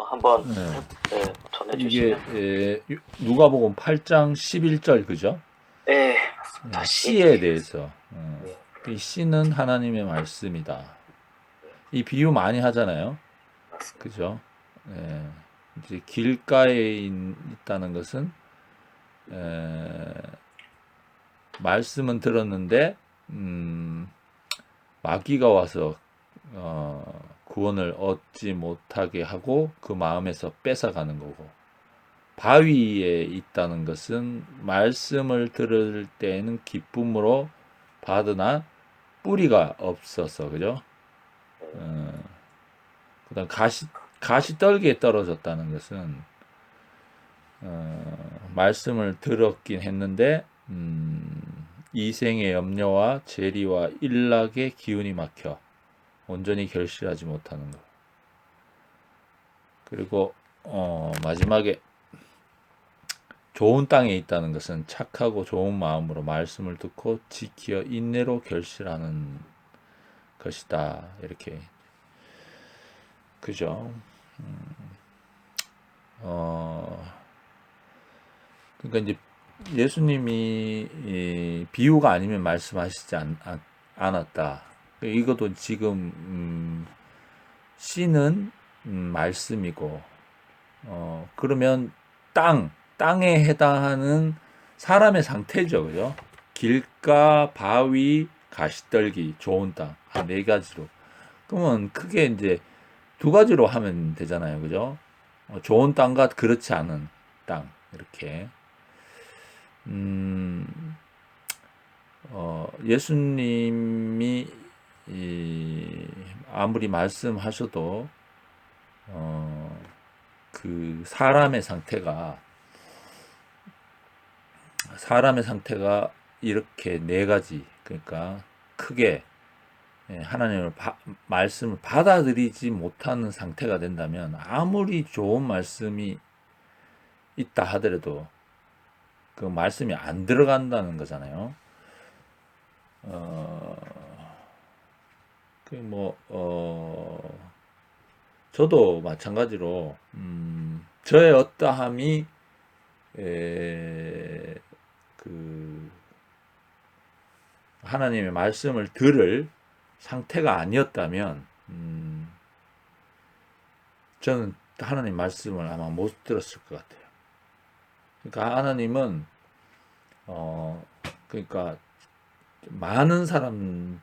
한번 네. 네, 이게 전해주시면. 누가복음 8장 11절 그죠? 네, 맞습니다. 씨에 씨. 대해서 네, 이 씨는 하나님의 말씀이다. 네, 이 비유 많이 하잖아요. 맞습니다. 그죠? 예, 이제 길가에 있다는 것은 말씀은 들었는데 마귀가 와서 구원을 얻지 못하게 하고 그 마음에서 뺏어가는 거고, 바위에 있다는 것은 말씀을 들을 때에는 기쁨으로 받으나 뿌리가 없어서, 그죠? 네, 그다음 가시떨기에 떨어졌다는 것은 말씀을 들었긴 했는데 이생의 염려와 재리와 일락의 기운이 막혀 온전히 결실하지 못하는 것. 그리고 마지막에 좋은 땅에 있다는 것은 착하고 좋은 마음으로 말씀을 듣고 지키어 인내로 결실하는 것이다. 이렇게, 그죠? 어, 그러니까 이제 예수님이 이 비유가 아니면 말씀하시지 않았다. 이것도 지금 씨는 말씀이고, 그러면 땅에 해당하는 사람의 상태죠, 그죠? 길가, 바위, 가시떨기, 좋은 땅, 한 네 가지로. 그러면 크게 이제 두 가지로 하면 되잖아요, 그죠? 좋은 땅과 그렇지 않은 땅, 이렇게. 음, 예수님이 아무리 말씀하셔도 그 사람의 상태가 이렇게 네 가지, 그러니까 크게 하나님을 말씀을 받아들이지 못하는 상태가 된다면 아무리 좋은 말씀이 있다 하더라도 그 말씀이 안 들어간다는 거잖아요. 저도 마찬가지로 저의 어떠함이 그 하나님의 말씀을 들을 상태가 아니었다면 저는 하나님 말씀을 아마 못 들었을 것 같아요. 그러니까 하나님은 그러니까 많은 사람들에게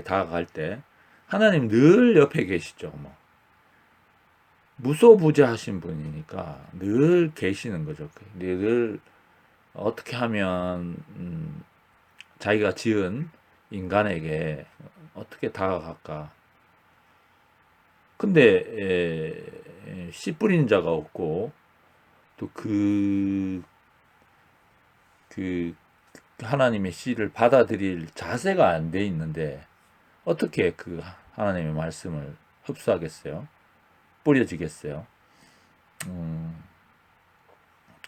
다가갈 때 하나님 늘 옆에 계시죠. 뭐 무소부재하신 분이니까 늘 계시는 거죠. 늘 어떻게 하면 자기가 지은 인간에게 어떻게 다가갈까? 근데 씨 뿌리는 자가 없고 또 그 하나님의 씨를 받아들일 자세가 안 돼 있는데 어떻게 그 하나님의 말씀을 흡수하겠어요? 뿌려지겠어요?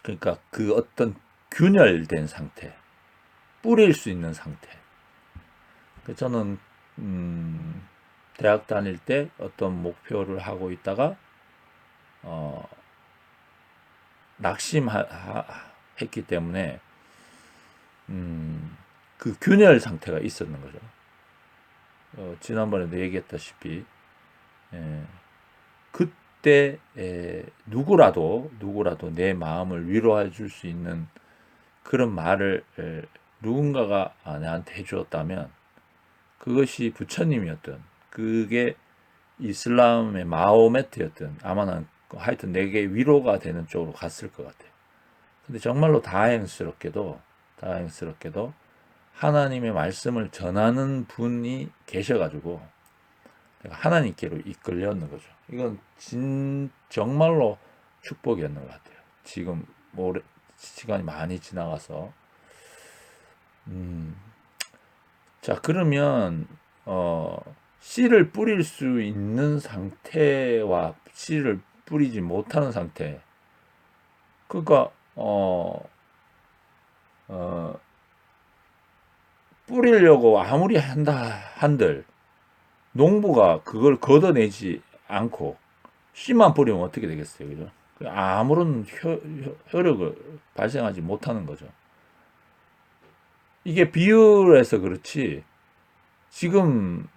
그러니까 그 어떤 균열된 상태, 뿌릴 수 있는 상태. 저는 대학 다닐 때 어떤 목표를 하고 있다가 낙심했기 때문에 그 균열 상태가 있었는 거죠. 지난번에도 얘기했다시피 그때 누구라도 내 마음을 위로해 줄 수 있는 그런 말을 누군가가 나한테 해주었다면 그것이 부처님이었던, 그게 이슬람의 마호메트였던, 아마 난 하여튼 내게 위로가 되는 쪽으로 갔을 것 같아요. 근데 정말로 다행스럽게도 하나님의 말씀을 전하는 분이 계셔가지고 내가 하나님께로 이끌렸는 거죠. 이건 정말로 축복이었는 것 같아요. 지금 시간이 많이 지나가서. 자, 그러면 씨를 뿌릴 수 있는 상태와 씨를 뿌리지 못하는 상태. 그러니까 뿌리려고 아무리 한들 농부가 그걸 걷어내지 않고 씨만 뿌리면 어떻게 되겠어요, 그죠? 아무런 효력을 발생하지 못하는 거죠. 이게 비유해서 그렇지, 지금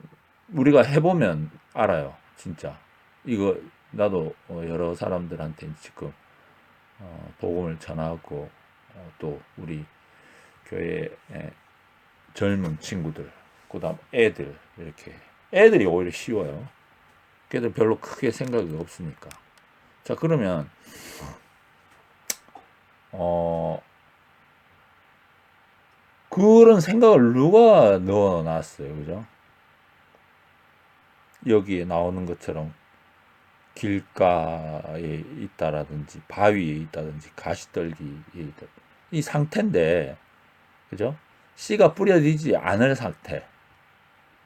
우리가 해보면 알아요, 진짜. 이거 나도 여러 사람들한테 지금 복음을 전하고 또 우리 교회 젊은 친구들, 그다음 애들 이렇게 애들이 오히려 쉬워요. 걔들 별로 크게 생각이 없으니까. 자, 그러면 그런 생각을 누가 넣어놨어요, 그죠? 여기에 나오는 것처럼 길가에 있다라든지 바위에 있다든지 가시떨기에 있다. 이 상태인데, 그죠? 씨가 뿌려지지 않을 상태.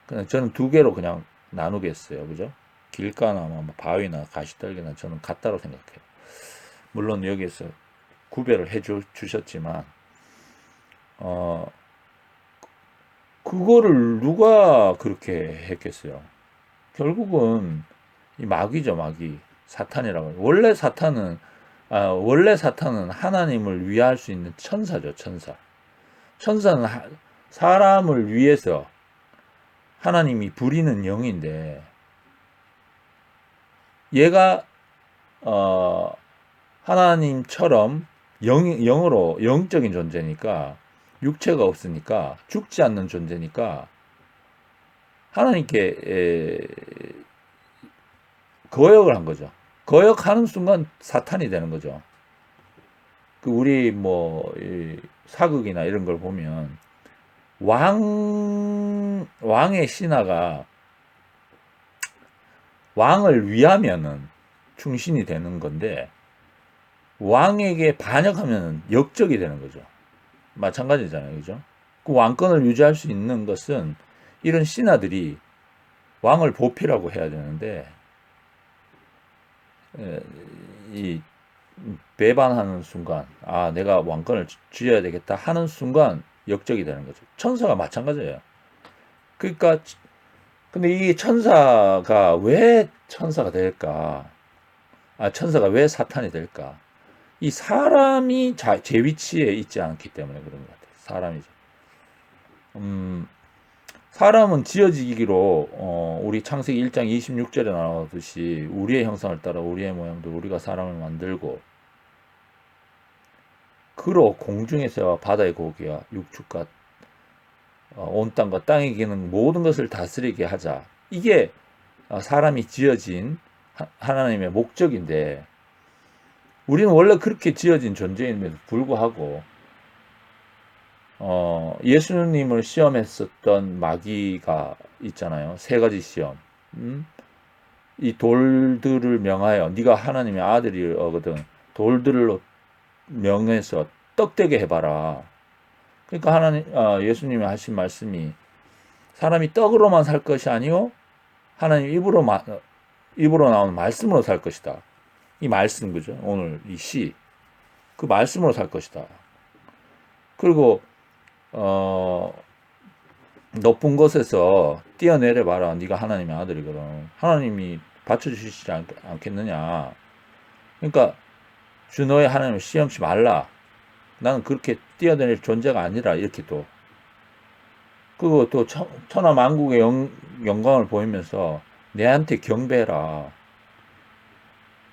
그냥 저는 두 개로 그냥 나누겠어요, 그죠? 길가나 뭐 바위나 가시떨기나 저는 같다고 생각해요. 물론 여기에서 구별을 주셨지만, 그거를 누가 그렇게 했겠어요? 결국은 이 마귀죠, 마귀. 사탄이라고. 원래 사탄은 하나님을 위할 수 있는 천사죠, 천사. 천사는 사람을 위해서 하나님이 부리는 영인데, 얘가, 하나님처럼 영으로, 영적인 존재니까, 육체가 없으니까, 죽지 않는 존재니까, 하나님께 거역을 한 거죠. 거역하는 순간 사탄이 되는 거죠. 그 우리 사극이나 이런 걸 보면 왕의 신하가 왕을 위하면은 충신이 되는 건데 왕에게 반역하면 역적이 되는 거죠. 마찬가지잖아요, 그죠? 그 왕권을 유지할 수 있는 것은 이런 신하들이 왕을 보필하고 해야 되는데 이 배반하는 순간, 내가 왕권을 쥐어야 되겠다 하는 순간 역적이 되는 거죠. 천사가 마찬가지예요. 그러니까 근데 이 천사가 왜 천사가 될까? 천사가 왜 사탄이 될까? 이 사람이 제 위치에 있지 않기 때문에 그런 것 같아요. 사람이죠. 사람은 지어지기로 우리 창세기 1장 26절에 나오듯이 우리의 형상을 따라 우리의 모양대로 우리가 사람을 만들고 그로 공중에서 바다의 고기와 육축과 온 땅과 땅에 기는 모든 것을 다스리게 하자. 이게 사람이 지어진 하나님의 목적인데 우리는 원래 그렇게 지어진 존재임에도 불구하고 예수님을 시험했었던 마귀가 있잖아요. 세 가지 시험. 이 돌들을 명하여 네가 하나님의 아들이거든. 돌들로 명해서 떡되게 해봐라. 그러니까 예수님이 하신 말씀이 사람이 떡으로만 살 것이 아니요 하나님 입으로 나오는 말씀으로 살 것이다. 이 말씀, 그죠? 오늘 이 시, 그 말씀으로 살 것이다. 그리고 높은 곳에서 뛰어내려 봐라. 네가 하나님의 아들이거든. 하나님이 받쳐주시지 않겠느냐. 그러니까 주 너의 하나님을 시험치 말라. 나는 그렇게 뛰어내릴 존재가 아니라 이렇게 또 그리고 또 천하 만국의 영광을 보이면서 내한테 경배해라.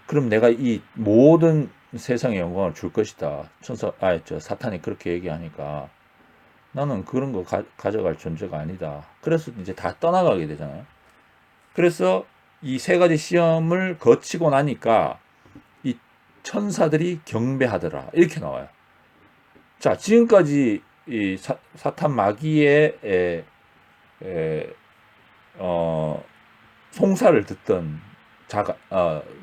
그럼 내가 이 모든 세상의 영광을 줄 것이다. 사탄이 그렇게 얘기하니까 나는 그런 거 가져갈 존재가 아니다. 그래서 이제 다 떠나가게 되잖아요. 그래서 이 세 가지 시험을 거치고 나니까 이 천사들이 경배하더라. 이렇게 나와요. 자, 지금까지 이 사탄 마귀의 송사를 듣던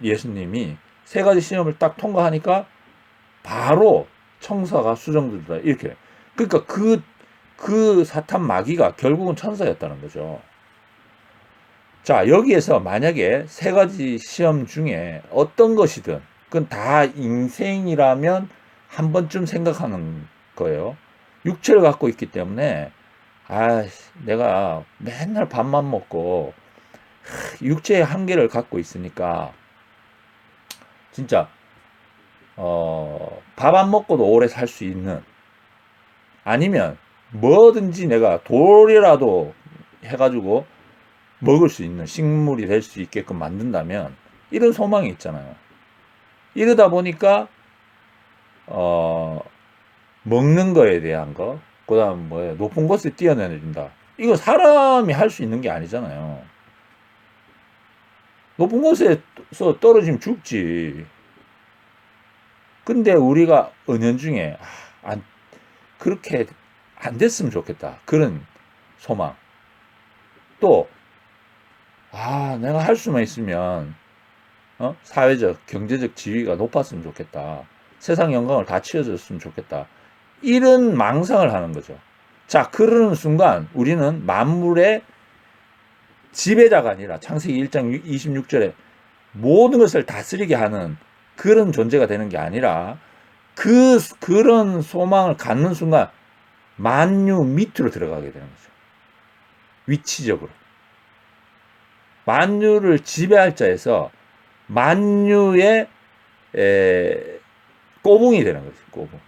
예수님이 세 가지 시험을 딱 통과하니까 바로 천사가 수정되더라. 이렇게. 그러니까 그 사탄 마귀가 결국은 천사였다는 거죠. 자, 여기에서 만약에 세 가지 시험 중에 어떤 것이든 그건 다 인생이라면 한 번쯤 생각하는 거예요. 육체를 갖고 있기 때문에 내가 맨날 밥만 먹고 육체의 한계를 갖고 있으니까 진짜 밥 안 먹고도 오래 살 수 있는, 아니면 뭐든지 내가 돌이라도 해가지고 먹을 수 있는 식물이 될 수 있게끔 만든다면, 이런 소망이 있잖아요. 이러다 보니까 먹는 거에 대한 거, 그다음 뭐예요? 높은 곳에 뛰어내린다. 이거 사람이 할 수 있는 게 아니잖아요. 높은 곳에서 떨어지면 죽지. 근데 우리가 은연중에 그렇게 안 됐으면 좋겠다. 그런 소망. 또 내가 할 수만 있으면 사회적, 경제적 지위가 높았으면 좋겠다. 세상 영광을 다 치워줬으면 좋겠다. 이런 망상을 하는 거죠. 자, 그러는 순간 우리는 만물의 지배자가 아니라 창세기 1장 26절에 모든 것을 다스리게 하는 그런 존재가 되는 게 아니라, 그런 소망을 갖는 순간 만유 밑으로 들어가게 되는 거죠. 위치적으로. 만유를 지배할 자에서 만유의 꼬붕이 되는 거죠. 꼬붕.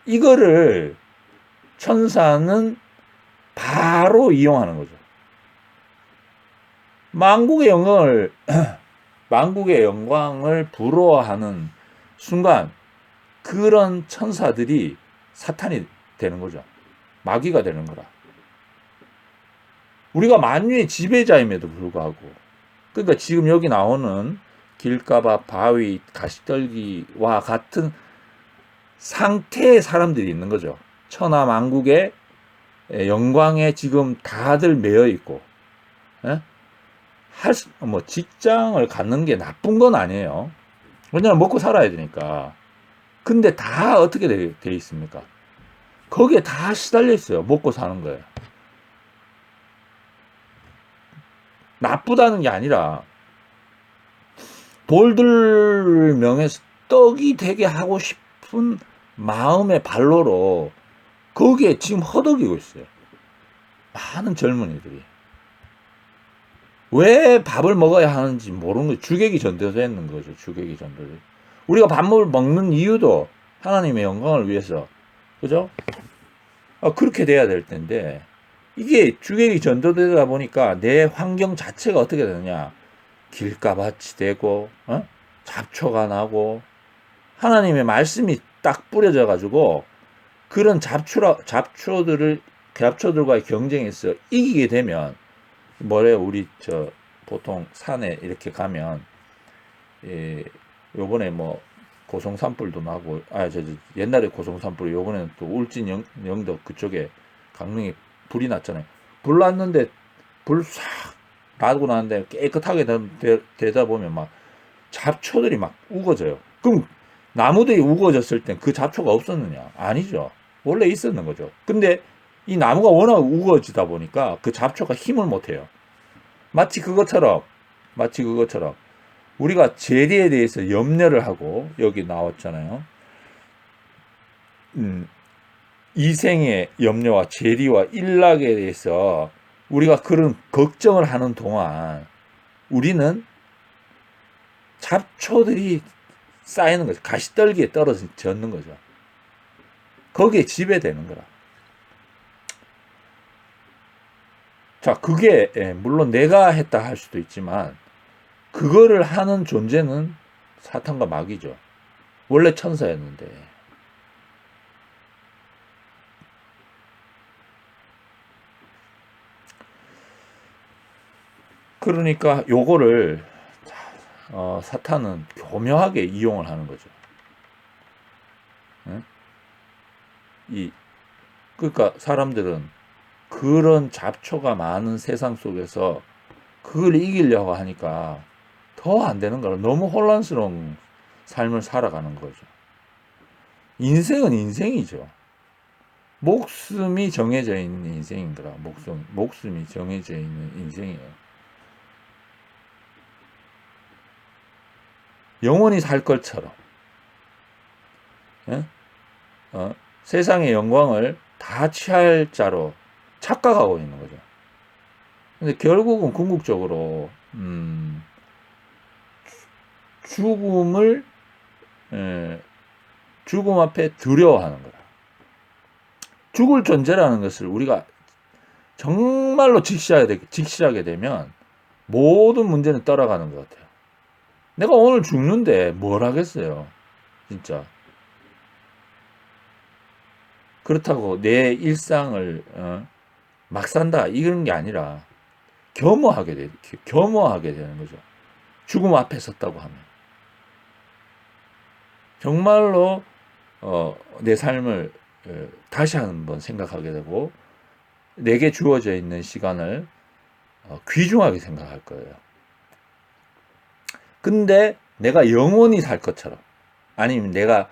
이거를 천사는 바로 이용하는 거죠. 만국의 영광을 부러워하는 순간 그런 천사들이 사탄이 되는 거죠. 마귀가 되는 거라. 우리가 만유의 지배자임에도 불구하고, 그러니까 지금 여기 나오는 길가봐, 바위, 가시떨기와 같은 상태의 사람들이 있는 거죠. 천하 만국의 영광에 지금 다들 매여 있고, 직장을 갖는 게 나쁜 건 아니에요. 왜냐하면 먹고 살아야 되니까. 근데 다 어떻게 돼 있습니까? 거기에 다 시달려 있어요. 먹고 사는 거예요. 나쁘다는 게 아니라 돌들 명에서 떡이 되게 하고 싶은 마음의 발로로 거기에 지금 허덕이고 있어요. 많은 젊은이들이. 왜 밥을 먹어야 하는지 모르는 거죠. 주객이 전도되는 거죠. 주객이 전도돼. 우리가 밥을 먹는 이유도 하나님의 영광을 위해서, 그죠? 그렇게 돼야 될 텐데, 이게 주객이 전도되다 보니까 내 환경 자체가 어떻게 되느냐? 길가밭이 되고, 잡초가 나고, 하나님의 말씀이 딱 뿌려져 가지고 그런 잡초들과의 경쟁에서 이기게 되면, 뭐래요? 우리 보통 산에 이렇게 가면, 요번에 뭐 고성산불도 나고, 옛날에 고성산불이, 요번에는 또 울진 영덕 그쪽에 강릉에 불이 났잖아요. 불 났는데 불 싹 나고 나는데 깨끗하게 되다 보면 막 잡초들이 막 우거져요. 그럼 나무들이 우거졌을 땐 그 잡초가 없었느냐? 아니죠. 원래 있었는 거죠. 근데 이 나무가 워낙 우거지다 보니까 그 잡초가 힘을 못 해요. 마치 그것처럼 우리가 재리에 대해서 염려를 하고, 여기 나왔잖아요. 이생의 염려와 재리와 일락에 대해서 우리가 그런 걱정을 하는 동안 우리는 잡초들이 쌓이는 거죠. 가시떨기에 떨어졌는 거죠. 거기에 지배되는 거라. 자, 그게 물론 내가 했다 할 수도 있지만, 그거를 하는 존재는 사탄과 마귀죠. 원래 천사였는데. 그러니까 요거를 사탄은 교묘하게 이용을 하는 거죠. 그러니까 사람들은 그런 잡초가 많은 세상 속에서 그걸 이기려고 하니까 더 안 되는 거라. 너무 혼란스러운 삶을 살아가는 거죠. 인생은 인생이죠. 목숨이 정해져 있는 인생인 거라. 목숨이 정해져 있는 인생이에요. 영원히 살 것처럼, 세상의 영광을 다 취할 자로 착각하고 있는 거죠. 근데 결국은 궁극적으로 죽음을 죽음 앞에 두려워하는 거야. 죽을 존재라는 것을 우리가 정말로 직시하게 되면 모든 문제는 떠나가는 것 같아요. 내가 오늘 죽는데 뭘 하겠어요, 진짜. 그렇다고 내 일상을 막 산다 이런 게 아니라 겸허하게 되는 거죠. 죽음 앞에 섰다고 하면 정말로 내 삶을 다시 한번 생각하게 되고 내게 주어져 있는 시간을 귀중하게 생각할 거예요. 근데 내가 영원히 살 것처럼 아니면 내가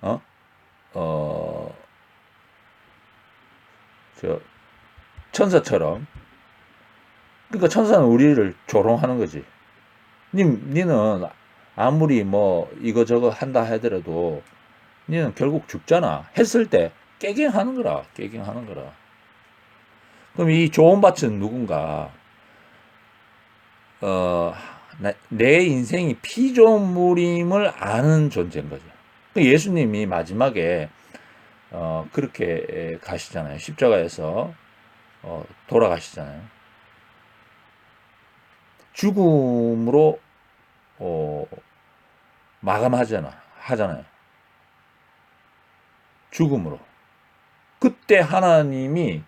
어, 어, 저 천사처럼 그러니까 천사는 우리를 조롱하는 거지. 니는 아무리 뭐 이거저거 한다 하더라도 니는 결국 죽잖아. 했을 때 깨갱하는 거라. 깨갱하는 거라. 그럼 이 좋은 밭은 누군가 내 인생이 피조물임을 아는 존재인 거죠. 예수님이 마지막에 그렇게 가시잖아요. 십자가에서 돌아가시잖아요. 죽음으로 하잖아요. 죽음으로. 그때 하나님이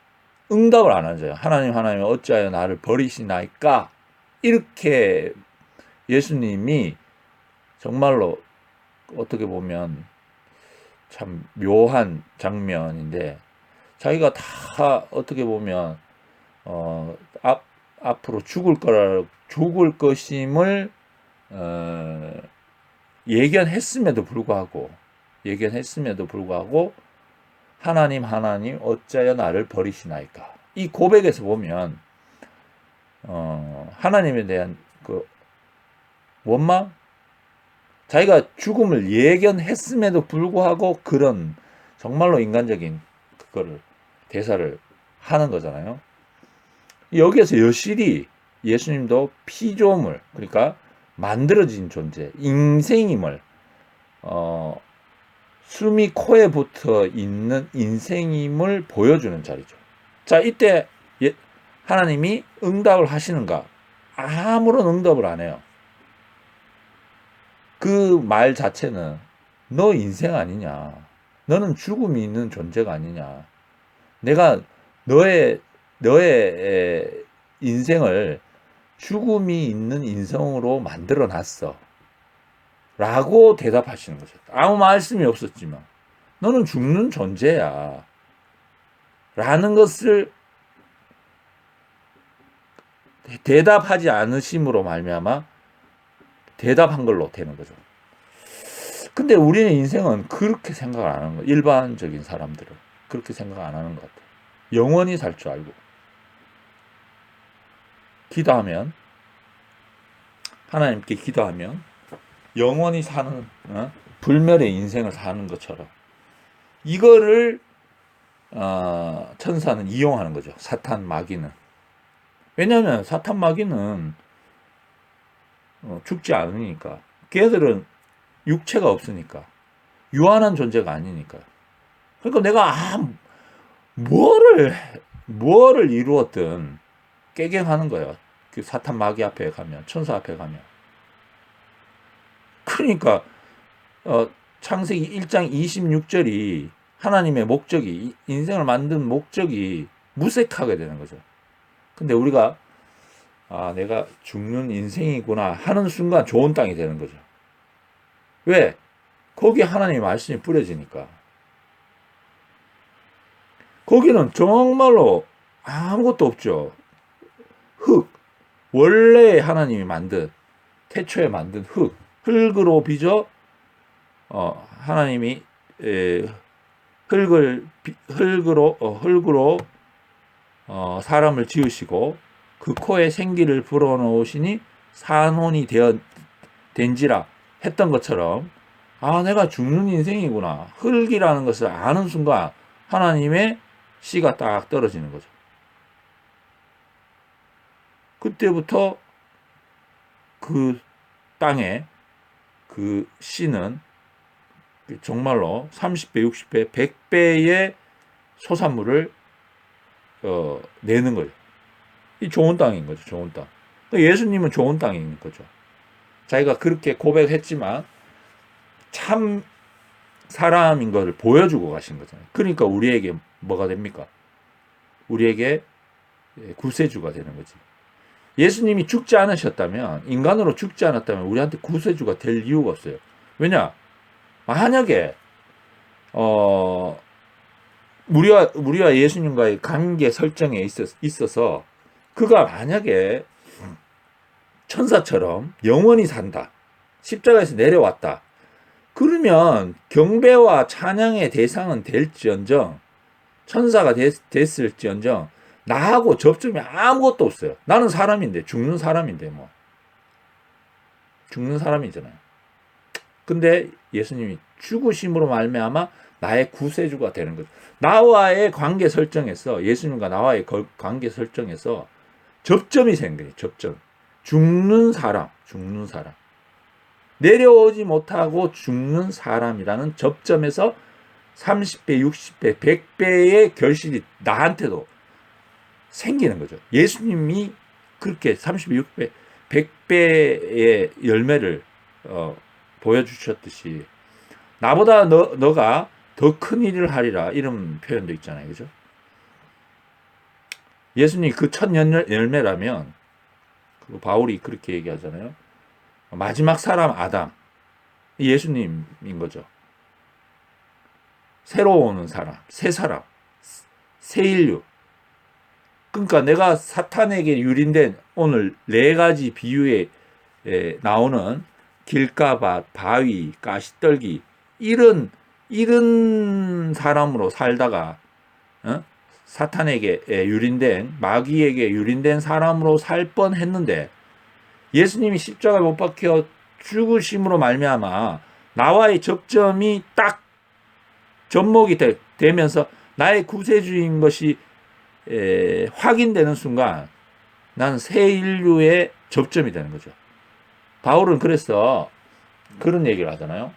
응답을 안 하죠. 하나님 어찌하여 나를 버리시나이까? 이렇게 예수님이 정말로 어떻게 보면 참 묘한 장면인데 자기가 다 어떻게 보면 앞으로 죽을 것임을 예견했음에도 불구하고 하나님 어찌하여 나를 버리시나이까? 이 고백에서 보면 하나님에 대한 그 원망, 자기가 죽음을 예견했음에도 불구하고 그런 정말로 인간적인 그거를 대사를 하는 거잖아요. 여기에서 여실히 예수님도 피조물, 그러니까 만들어진 존재, 인생임을 숨이 코에 붙어 있는 인생임을 보여주는 자리죠. 자, 이때 하나님이 응답을 하시는가? 아무런 응답을 안 해요. 그 말 자체는 너 인생 아니냐? 너는 죽음이 있는 존재가 아니냐? 내가 너의 인생을 죽음이 있는 인생으로 만들어 놨어. 라고 대답하시는 거죠. 아무 말씀이 없었지만 너는 죽는 존재야. 라는 것을 대답하지 않으심으로 말미암아 대답한 걸로 되는 거죠. 근데 우리는 인생은 그렇게 생각을 안 하는 거예요. 일반적인 사람들은 그렇게 생각 안 하는 것 같아요. 영원히 살 줄 알고 기도하면 하나님께 기도하면 영원히 사는 불멸의 인생을 사는 것처럼 이거를 천사는 이용하는 거죠. 사탄 마귀는. 왜냐하면 사탄 마귀는 죽지 않으니까. 걔들은 육체가 없으니까. 유한한 존재가 아니니까. 그러니까 내가 뭐를 이루었든 깨갱하는 거예요. 그 사탄 마귀 앞에 가면, 천사 앞에 가면. 그러니까 창세기 1장 26절이 하나님의 목적이, 인생을 만든 목적이 무색하게 되는 거죠. 근데 우리가 내가 죽는 인생이구나 하는 순간 좋은 땅이 되는 거죠. 왜? 거기에 하나님의 말씀이 뿌려지니까. 거기는 정말로 아무것도 없죠. 원래 하나님이 태초에 만든 흙으로 빚어 하나님이 흙으로 사람을 지으시고 그 코에 생기를 불어넣으시니 산혼이 된지라 했던 것처럼 내가 죽는 인생이구나. 흙이라는 것을 아는 순간 하나님의 씨가 딱 떨어지는 거죠. 그때부터 그 땅에 그 씨는 정말로 30배, 60배, 100배의 소산물을 내는 거예요. 이 좋은 땅인 거죠. 좋은 땅. 예수님은 좋은 땅인 거죠. 자기가 그렇게 고백했지만 참 사람인 것을 보여주고 가신 거잖아요. 그러니까 우리에게 뭐가 됩니까? 우리에게 구세주가 되는 거지. 예수님이 죽지 않으셨다면, 인간으로 죽지 않았다면 우리한테 구세주가 될 이유가 없어요. 왜냐? 만약에 우리와 예수님과의 관계 설정에 있어서 그가 만약에 천사처럼 영원히 산다, 십자가에서 내려왔다, 그러면 경배와 찬양의 대상은 될지언정, 천사가 됐을지언정 나하고 접점이 아무것도 없어요. 나는 사람인데, 죽는 사람인데 뭐 죽는 사람이잖아요. 근데 예수님이 죽으심으로 말미암아 나의 구세주가 되는 거죠. 나와의 관계 설정에서, 예수님과 나와의 관계 설정에서 접점이 생겨요. 접점. 죽는 사람. 내려오지 못하고 죽는 사람이라는 접점에서 30배, 60배, 100배의 결실이 나한테도 생기는 거죠. 예수님이 그렇게 30배, 60배, 100배의 열매를 보여주셨듯이 나보다 너가 더 큰 일을 하리라, 이런 표현도 있잖아요. 그죠? 예수님이 그 첫 열매라면, 그리고 바울이 그렇게 얘기하잖아요. 마지막 사람 아담, 예수님인 거죠. 새로 오는 사람, 새 사람, 새 인류. 그러니까 내가 사탄에게 유린된 오늘 4가지 비유에 나오는 길가밭, 바위, 가시떨기, 이런 사람으로 살다가 사탄에게 유린된, 마귀에게 유린된 사람으로 살 뻔했는데, 예수님이 십자가에 못 박혀 죽으심으로 말미암아 나와의 접점이 딱 접목이 되면서 나의 구세주인 것이 확인되는 순간 나는 새 인류의 접점이 되는 거죠. 바울은 그래서 그런 얘기를 하잖아요.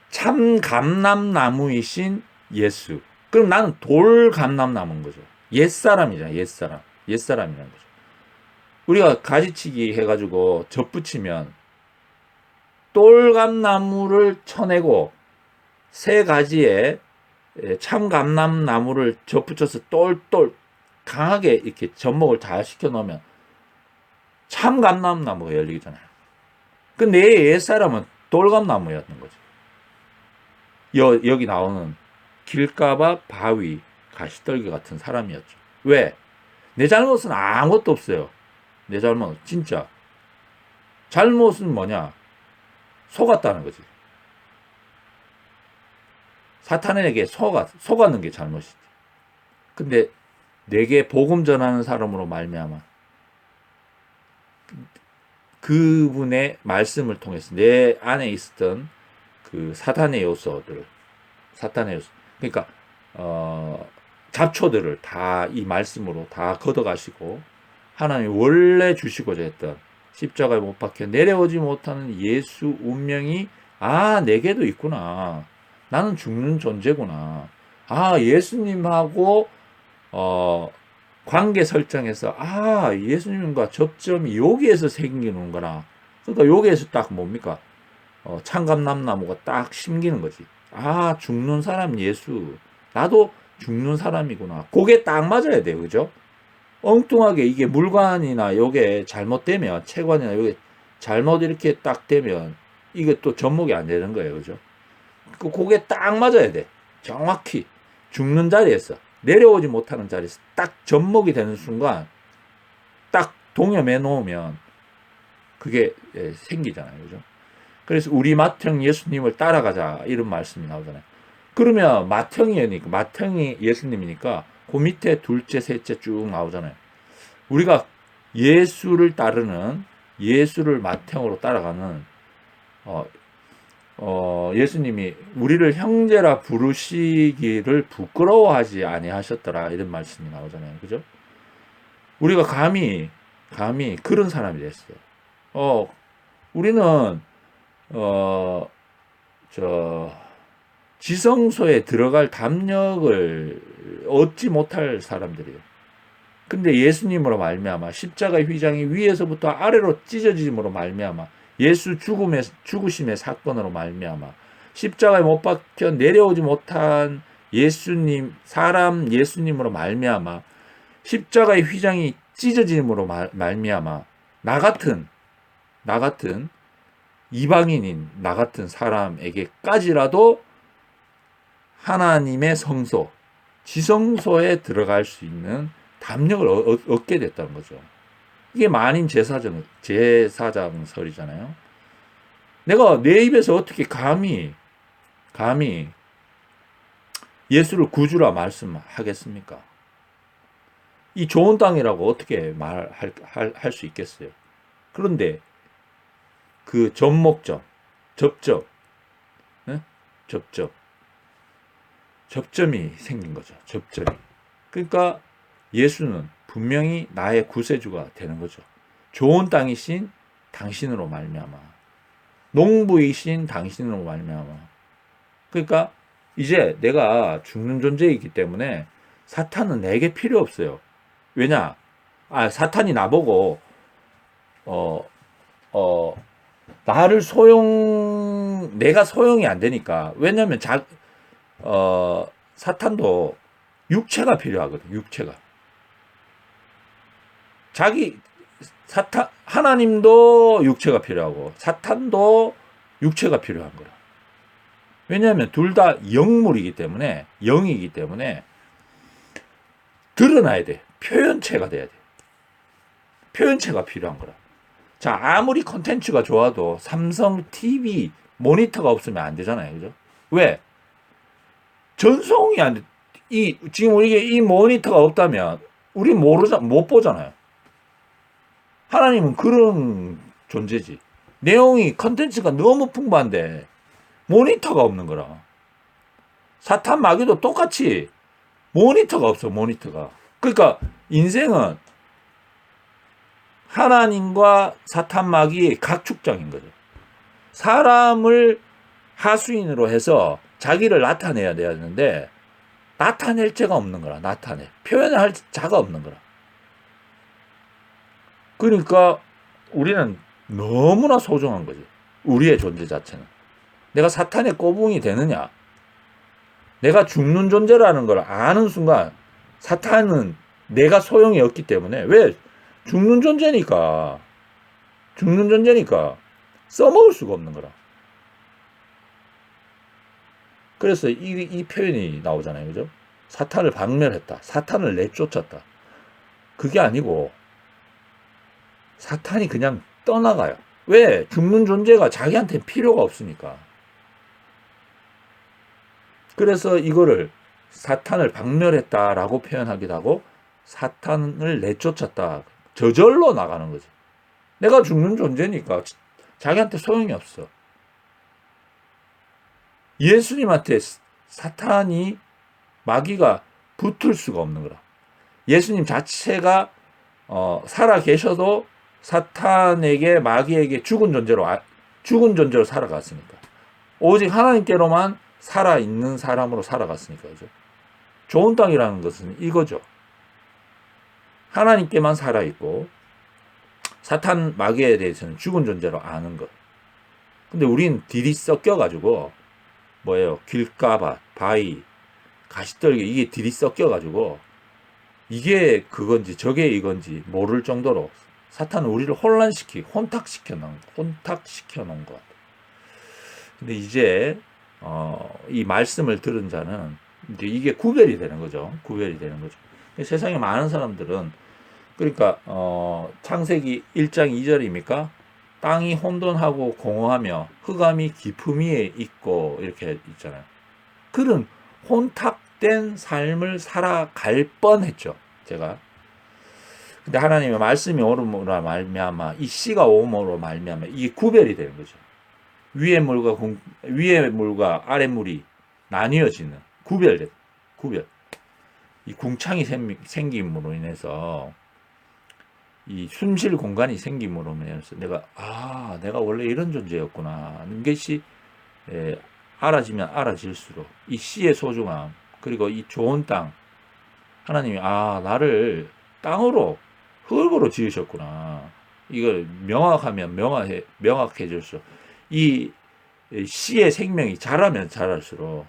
참 감람나무이신 예수. 그럼 나는 돌 감람나무인 거죠. 옛사람이잖아요. 옛사람이라는 거죠. 우리가 가지치기 해가지고 젖붙이면 똘감나무를 쳐내고 세 가지의 참감람나무를 젖붙여서 똘똘 강하게 이렇게 접목을 잘 시켜놓으면 참감람나무가 열리잖아요. 근데 내 옛사람은 돌감나무였던 거죠. 여기 나오는 길가밭, 바위, 가시떨기 같은 사람이었죠. 왜? 내 잘못은 아무것도 없어요. 내 잘못은 진짜. 잘못은 뭐냐? 속았다는 거지. 사탄에게 속았는 게 잘못이지. 근데 내게 복음 전하는 사람으로 말미암아 그분의 말씀을 통해서 내 안에 있었던 그 사탄의 요소, 그러니까 잡초들을 다 이 말씀으로 다 걷어가시고 하나님이 원래 주시고자 했던 십자가에 못 박혀 내려오지 못하는 예수 운명이 내게도 있구나. 나는 죽는 존재구나. 예수님하고 관계 설정에서 예수님과 접점이 여기에서 생기는구나. 그러니까 여기에서 딱 뭡니까? 참감람나무가 딱 심기는 거지. 죽는 사람 예수. 나도 죽는 사람이구나. 그게 딱 맞아야 돼요. 그죠? 엉뚱하게 이게 물관이나 요게 잘못되면, 체관이나 요게 잘못 이렇게 딱 되면 이게 또 접목이 안 되는 거예요. 그죠? 그게 딱 맞아야 돼. 정확히 죽는 자리에서, 내려오지 못하는 자리에서 딱 접목이 되는 순간 딱 동여매 놓으면 그게 생기잖아요. 그죠? 그래서 우리 맏형 예수님을 따라가자, 이런 말씀이 나오잖아요. 그러면 맏형이 예수님이니까 그 밑에 둘째, 셋째 쭉 나오잖아요. 우리가 예수를 따르는, 예수를 맏형으로 따라가는 예수님이 우리를 형제라 부르시기를 부끄러워하지 아니하셨더라 이런 말씀이 나오잖아요. 그죠? 우리가 감히 그런 사람이 됐어요. 우리는 저 지성소에 들어갈 담력을 얻지 못할 사람들이에요. 근데 예수님으로 말미암아 십자가의 휘장이 위에서부터 아래로 찢어짐으로 말미암아 예수 죽으심의 사건으로 말미암아 십자가에 못 박혀 내려오지 못한 예수님 사람 예수님으로 말미암아 십자가의 휘장이 찢어짐으로 말미암아 나 같은 이방인인 나 같은 사람에게까지라도 하나님의 성소 지성소에 들어갈 수 있는 담력을 얻게 됐다는 거죠. 이게 만인 제사장설이잖아요. 내가 내 입에서 어떻게 감히 예수를 구주라 말씀하겠습니까? 이 좋은 땅이라고 어떻게 말할 수 있겠어요? 그런데 그 접목점, 접점이 생긴 거죠. 접점이. 그러니까 예수는 분명히 나의 구세주가 되는 거죠. 좋은 땅이신 당신으로 말미암아, 농부이신 당신으로 말미암아. 그러니까 이제 내가 죽는 존재이기 때문에 사탄은 내게 필요 없어요. 왜냐? 사탄이 나보고 나를 내가 소용이 안 되니까. 왜냐면 사탄도 육체가 필요하거든. 육체가. 하나님도 육체가 필요하고 사탄도 육체가 필요한 거라. 왜냐하면 둘 다 영물이기 때문에, 영이기 때문에 드러나야 돼. 표현체가 돼야 돼. 표현체가 필요한 거라. 자, 아무리 컨텐츠가 좋아도 삼성 TV 모니터가 없으면 안 되잖아요. 그죠? 왜? 전송이 안 돼. 지금 우리가 이 모니터가 없다면 우리 못 보잖아요. 하나님은 그런 존재지. 내용이 컨텐츠가 너무 풍부한데 모니터가 없는 거라. 사탄 마귀도 똑같이 모니터가 없어. 모니터가. 그러니까 인생은 하나님과 사탄 마귀의 각축장인 거죠. 사람을 하수인으로 해서 자기를 나타내야 되는데 나타낼 자가 없는 거라. 표현할 자가 없는 거라. 그러니까 우리는 너무나 소중한 거지. 우리의 존재 자체는. 내가 사탄의 꼬붕이 되느냐? 내가 죽는 존재라는 걸 아는 순간 사탄은 내가 소용이 없기 때문에. 왜? 죽는 존재니까 써먹을 수가 없는 거라. 그래서 이 표현이 나오잖아요. 그죠? 사탄을 박멸했다. 사탄을 내쫓았다. 그게 아니고 사탄이 그냥 떠나가요. 왜? 죽는 존재가 자기한테 필요가 없으니까. 그래서 이거를 사탄을 박멸했다라고 표현하기도 하고 사탄을 내쫓았다. 저절로 나가는 거지. 내가 죽는 존재니까 자기한테 소용이 없어. 예수님한테 사탄이 마귀가 붙을 수가 없는 거라. 예수님 자체가 살아 계셔도 사탄에게 마귀에게 죽은 존재로 살아갔으니까. 오직 하나님께로만 살아있는 사람으로 살아갔으니까. 그죠? 좋은 땅이라는 것은 이거죠. 하나님께만 살아있고 사탄 마귀에 대해서는 죽은 존재로 아는 것. 근데 우린 딜이 섞여가지고 뭐예요? 길가밭, 바위, 가시떨기 이게 딜이 섞여가지고 이게 그건지 저게 이건지 모를 정도로 사탄은 우리를 혼탁시켜 놓은 것. 근데 이제 이 말씀을 들은 자는 이제 이게 구별이 되는 거죠. 세상에 많은 사람들은 그러니까 창세기 1장 2절입니까? 땅이 혼돈하고 공허하며 흑암이 깊음 위에 있고 이렇게 있잖아요. 그런 혼탁된 삶을 살아갈 뻔했죠. 제가. 근데 하나님의 말씀이 오므로 말미암아 이 씨가 오므로 말미암아 이게 구별이 되는 거죠. 위의 물과 아래 물이 나뉘어지는 구별. 이 궁창이 생김으로 인해서 이 숨쉴 공간이 생김으로 인해서 내가 원래 이런 존재였구나 하는 것이 알아지면 알아질수록 이 씨의 소중함 그리고 이 좋은 땅 하나님이 나를 땅으로 흙으로 지으셨구나 이걸 명확하면 명확해질수록 이 씨의 생명이 자라면 자랄수록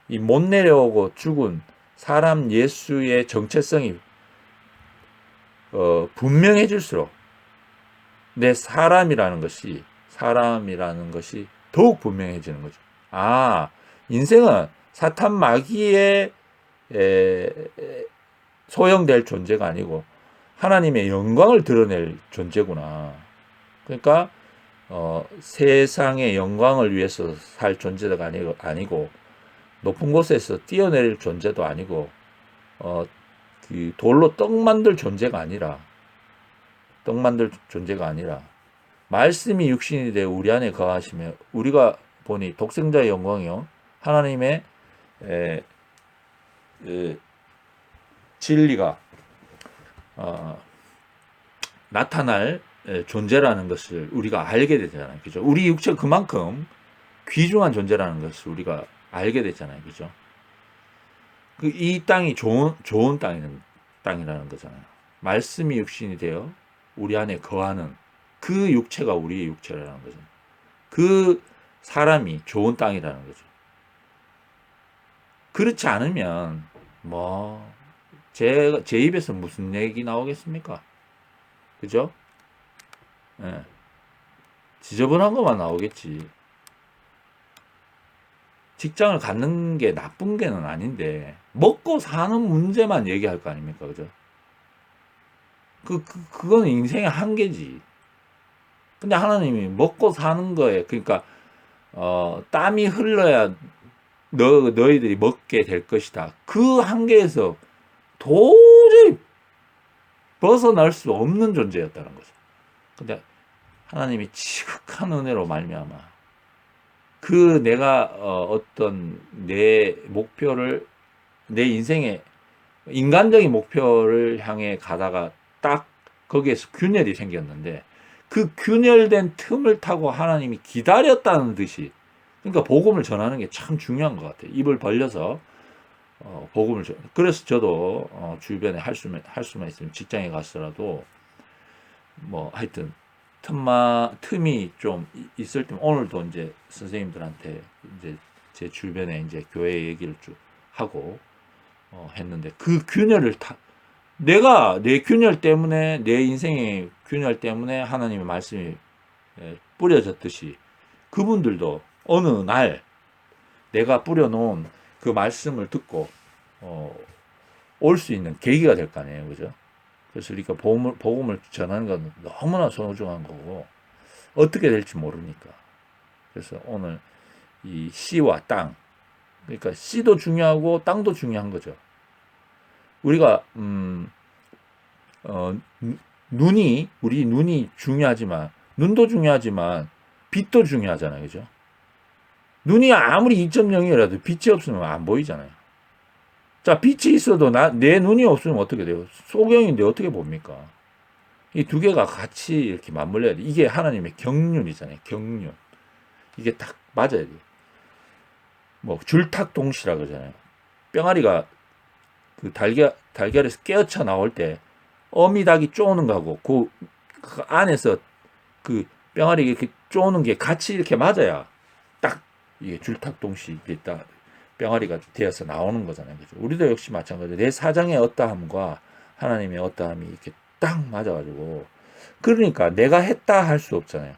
이 못 내려오고 죽은 사람 예수의 정체성이 분명해질수록 내 사람이라는 것이 더욱 분명해지는 거죠. 인생은 사탄 마귀에 소형될 존재가 아니고 하나님의 영광을 드러낼 존재구나. 그러니까 세상의 영광을 위해서 살 존재가 아니고 높은 곳에서 뛰어내릴 존재도 아니고 그 돌로 떡 만들 존재가 아니라 말씀이 육신이 되어 우리 안에 거하시며 우리가 보니 독생자의 영광이요 하나님의 진리가 나타날 존재라는 것을 우리가 알게 되잖아요. 그죠? 우리 육체가 그만큼 귀중한 존재라는 것을 우리가 알게 되잖아요. 그죠? 이 땅이 좋은 땅이라는 거잖아요. 말씀이 육신이 되어 우리 안에 거하는 그 육체가 우리의 육체라는 거잖아요. 그 사람이 좋은 땅이라는 거죠. 그렇지 않으면 제 입에서 무슨 얘기 나오겠습니까? 그죠? 지저분한 것만 나오겠지. 직장을 갖는 게 나쁜 게는 아닌데 먹고 사는 문제만 얘기할 거 아닙니까? 그죠? 그건 인생의 한계지. 근데 하나님이 먹고 사는 거에 그러니까 땀이 흘러야 너희들이 먹게 될 것이다. 그 한계에서 도저히 벗어날 수 없는 존재였다는 거죠. 근데 하나님이 지극한 은혜로 말미암아 내가 어떤 내 목표를 내 인생의 인간적인 목표를 향해 가다가 딱 거기에서 균열이 생겼는데 그 균열된 틈을 타고 하나님이 기다렸다는 듯이 그러니까 복음을 전하는 게 참 중요한 것 같아요. 입을 벌려서 복음을 그래서 저도 주변에 할 수만 있으면 직장에 갔더라도 하여튼 틈이 좀 있을 때 오늘도 이제 선생님들한테 이제 제 주변에 이제 교회 얘기를 쭉 하고 했는데 그 균열을 내가 내 균열 때문에 내 인생의 균열 때문에 하나님의 말씀이 뿌려졌듯이 그분들도 어느 날 내가 뿌려놓은 그 말씀을 듣고 올 수 있는 계기가 될 거 아니에요, 그죠? 그래서 우리가 복음을 전하는 건 너무나 소중한 거고 어떻게 될지 모르니까. 그래서 오늘 이 씨와 땅, 그러니까 씨도 중요하고 땅도 중요한 거죠. 우리가 우리 눈이 중요하지만 눈도 중요하지만 빛도 중요하잖아요, 그죠? 눈이 아무리 2.0이라도 빛이 없으면 안 보이잖아요. 자, 빛이 있어도 내 눈이 없으면 어떻게 돼요? 소경인데 어떻게 봅니까? 이 두 개가 같이 이렇게 맞물려야 돼. 이게 하나님의 경륜이잖아요. 경륜. 이게 딱 맞아야 돼. 줄탁동시라 그러잖아요. 뿅아리가 그 달걀에서 깨어쳐 나올 때 어미닭이 쪼는 거하고 그 안에서 그 뿅아리 이렇게 쪼는 게 같이 이렇게 맞아야 딱 이게 줄탁동시 이게 딱 뿅아리가 되어서 나오는 거잖아요. 그죠? 우리도 역시 마찬가지로 내 사정의 어떠함과 하나님의 어떠함이 이렇게 딱 맞아가지고 그러니까 내가 했다 할 수 없잖아요.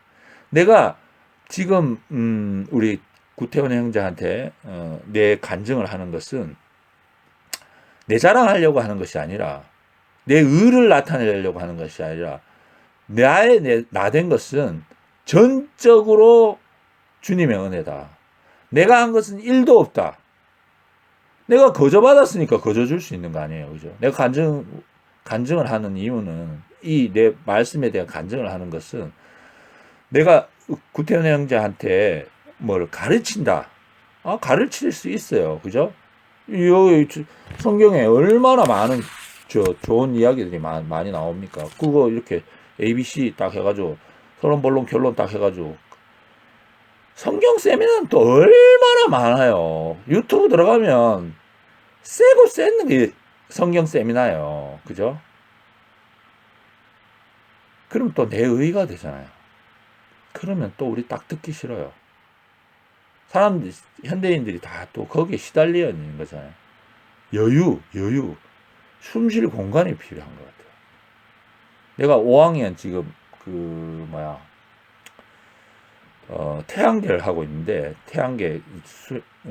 내가 지금 우리 구태원 형제한테 내 간증을 하는 것은 내 자랑하려고 하는 것이 아니라 내 의를 나타내려고 하는 것이 아니라 나 된 것은 전적으로 주님의 은혜다. 내가 한 것은 1도 없다. 내가 거저 받았으니까 거저 줄 수 있는 거 아니에요. 그죠? 내가 간증을 하는 이유는 이 내 말씀에 대한 간증을 하는 것은 내가 구태현 형제한테 뭘 가르친다. 가르칠 수 있어요. 그죠? 여기 성경에 얼마나 많은 좋은 이야기들이 많이 나옵니까? 그거 이렇게 ABC 딱 해가지고 서론 본론 결론 딱 해가지고 성경 세미나는 또 얼마나 많아요. 유튜브 들어가면 세고 센 게 성경 세미나예요. 그죠? 그럼 또 내 의가 되잖아요. 그러면 또 우리 딱 듣기 싫어요. 사람들, 현대인들이 다 또 거기에 시달려 있는 거잖아요. 여유. 숨 쉴 공간이 필요한 것 같아요. 내가 5학년 지금, 태양계를 하고 있는데, 태양계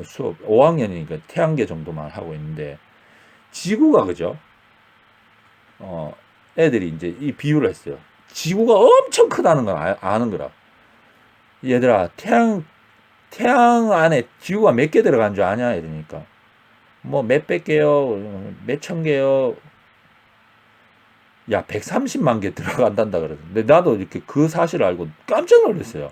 수업, 5학년이니까 태양계 정도만 하고 있는데, 지구가, 그죠? 애들이 이제 이 비유를 했어요. 지구가 엄청 크다는 건 아는 거라. 얘들아, 태양 안에 지구가 몇 개 들어간 줄 아냐? 이러니까. 뭐, 몇백 개요, 몇천 개요. 야, 130만 개 들어간단다 그러던데. 나도 이렇게 그 사실을 알고 깜짝 놀랐어요.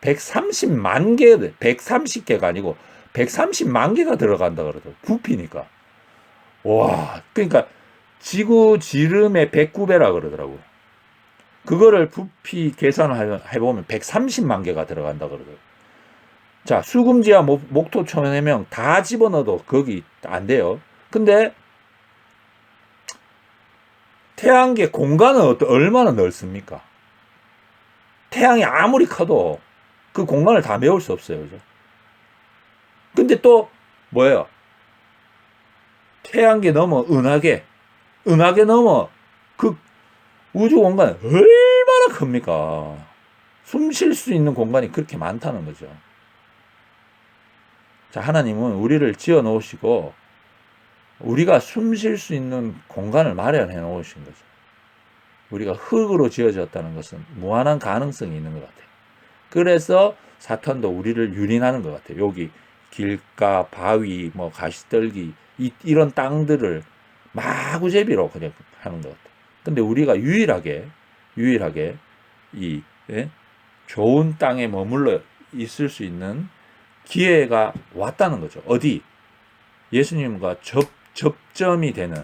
130만 개, 130개가 아니고 130만 개가 들어간다 그러더라고. 부피니까. 와, 그러니까 지구 지름의 109배라 그러더라고. 그거를 부피 계산을 해보면 130만 개가 들어간다 그러더라고. 자, 수금지와 목토 초연해명 다 집어넣어도 거기 안 돼요. 근데 태양계 공간은 얼마나 넓습니까? 태양이 아무리 커도 그 공간을 다 메울 수 없어요. 그죠? 근데 또 뭐예요? 태양계 넘어 은하계 넘어 그 우주 공간 얼마나 큽니까? 숨 쉴 수 있는 공간이 그렇게 많다는 거죠. 자, 하나님은 우리를 지어 놓으시고 우리가 숨 쉴 수 있는 공간을 마련해 놓으신 거죠. 우리가 흙으로 지어졌다는 것은 무한한 가능성이 있는 것 같아요. 그래서 사탄도 우리를 유린하는 것 같아요. 여기 길가, 바위, 뭐 가시떨기 이런 땅들을 마구제비로 그냥 하는 것 같아요. 근데 우리가 유일하게 이 좋은 땅에 머물러 있을 수 있는 기회가 왔다는 거죠. 어디? 예수님과 접점이 되는,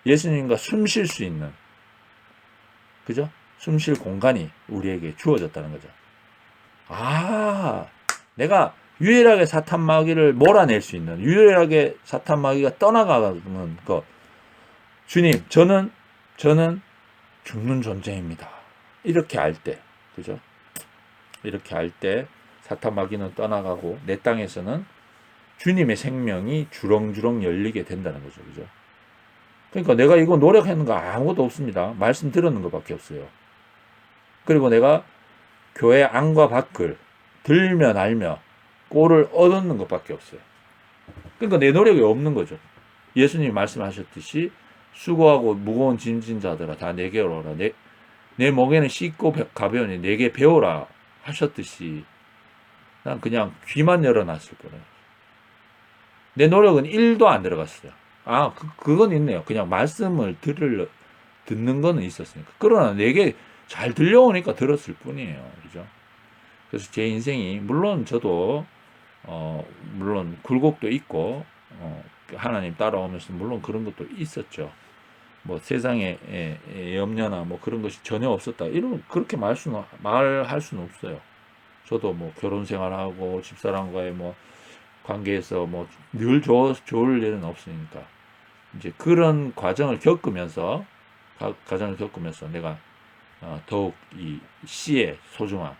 예수님과 숨 쉴 수 있는, 그죠? 숨 쉴 공간이 우리에게 주어졌다는 거죠. 내가 유일하게 사탄 마귀를 몰아낼 수 있는, 유일하게 사탄 마귀가 떠나가는 것. 주님, 저는 죽는 존재입니다. 이렇게 알 때, 그죠? 이렇게 알 때 사탄 마귀는 떠나가고 내 땅에서는 주님의 생명이 주렁주렁 열리게 된다는 거죠. 그죠? 그러니까 내가 이거 노력하는 거 아무것도 없습니다. 말씀 들었는 것밖에 없어요. 그리고 내가 교회 안과 밖을 들며 날며 꼴을 얻는 것밖에 없어요. 그러니까 내 노력이 없는 거죠. 예수님이 말씀하셨듯이 수고하고 무거운 짐진 자들아 다 내게로 오라. 내 목에는 씻고 가벼우니 내게 배우라 하셨듯이 난 그냥 귀만 열어놨을 거예요. 내 노력은 1도 안 들어갔어요. 그건 있네요. 그냥 말씀을 듣는 거는 있었으니까. 그러나 내게 잘 들려오니까 들었을 뿐이에요. 그죠? 그래서 제 인생이, 물론 저도, 물론 굴곡도 있고, 하나님 따라오면서 물론 그런 것도 있었죠. 뭐 세상에 염려나 뭐 그런 것이 전혀 없었다. 그렇게 말할 수는 없어요. 저도 뭐 결혼 생활하고 집사람과의 뭐 관계에서 뭐 늘 좋을 일은 없으니까. 이제 그런 과정을 겪으면서 내가 더욱 이 씨의 소중함,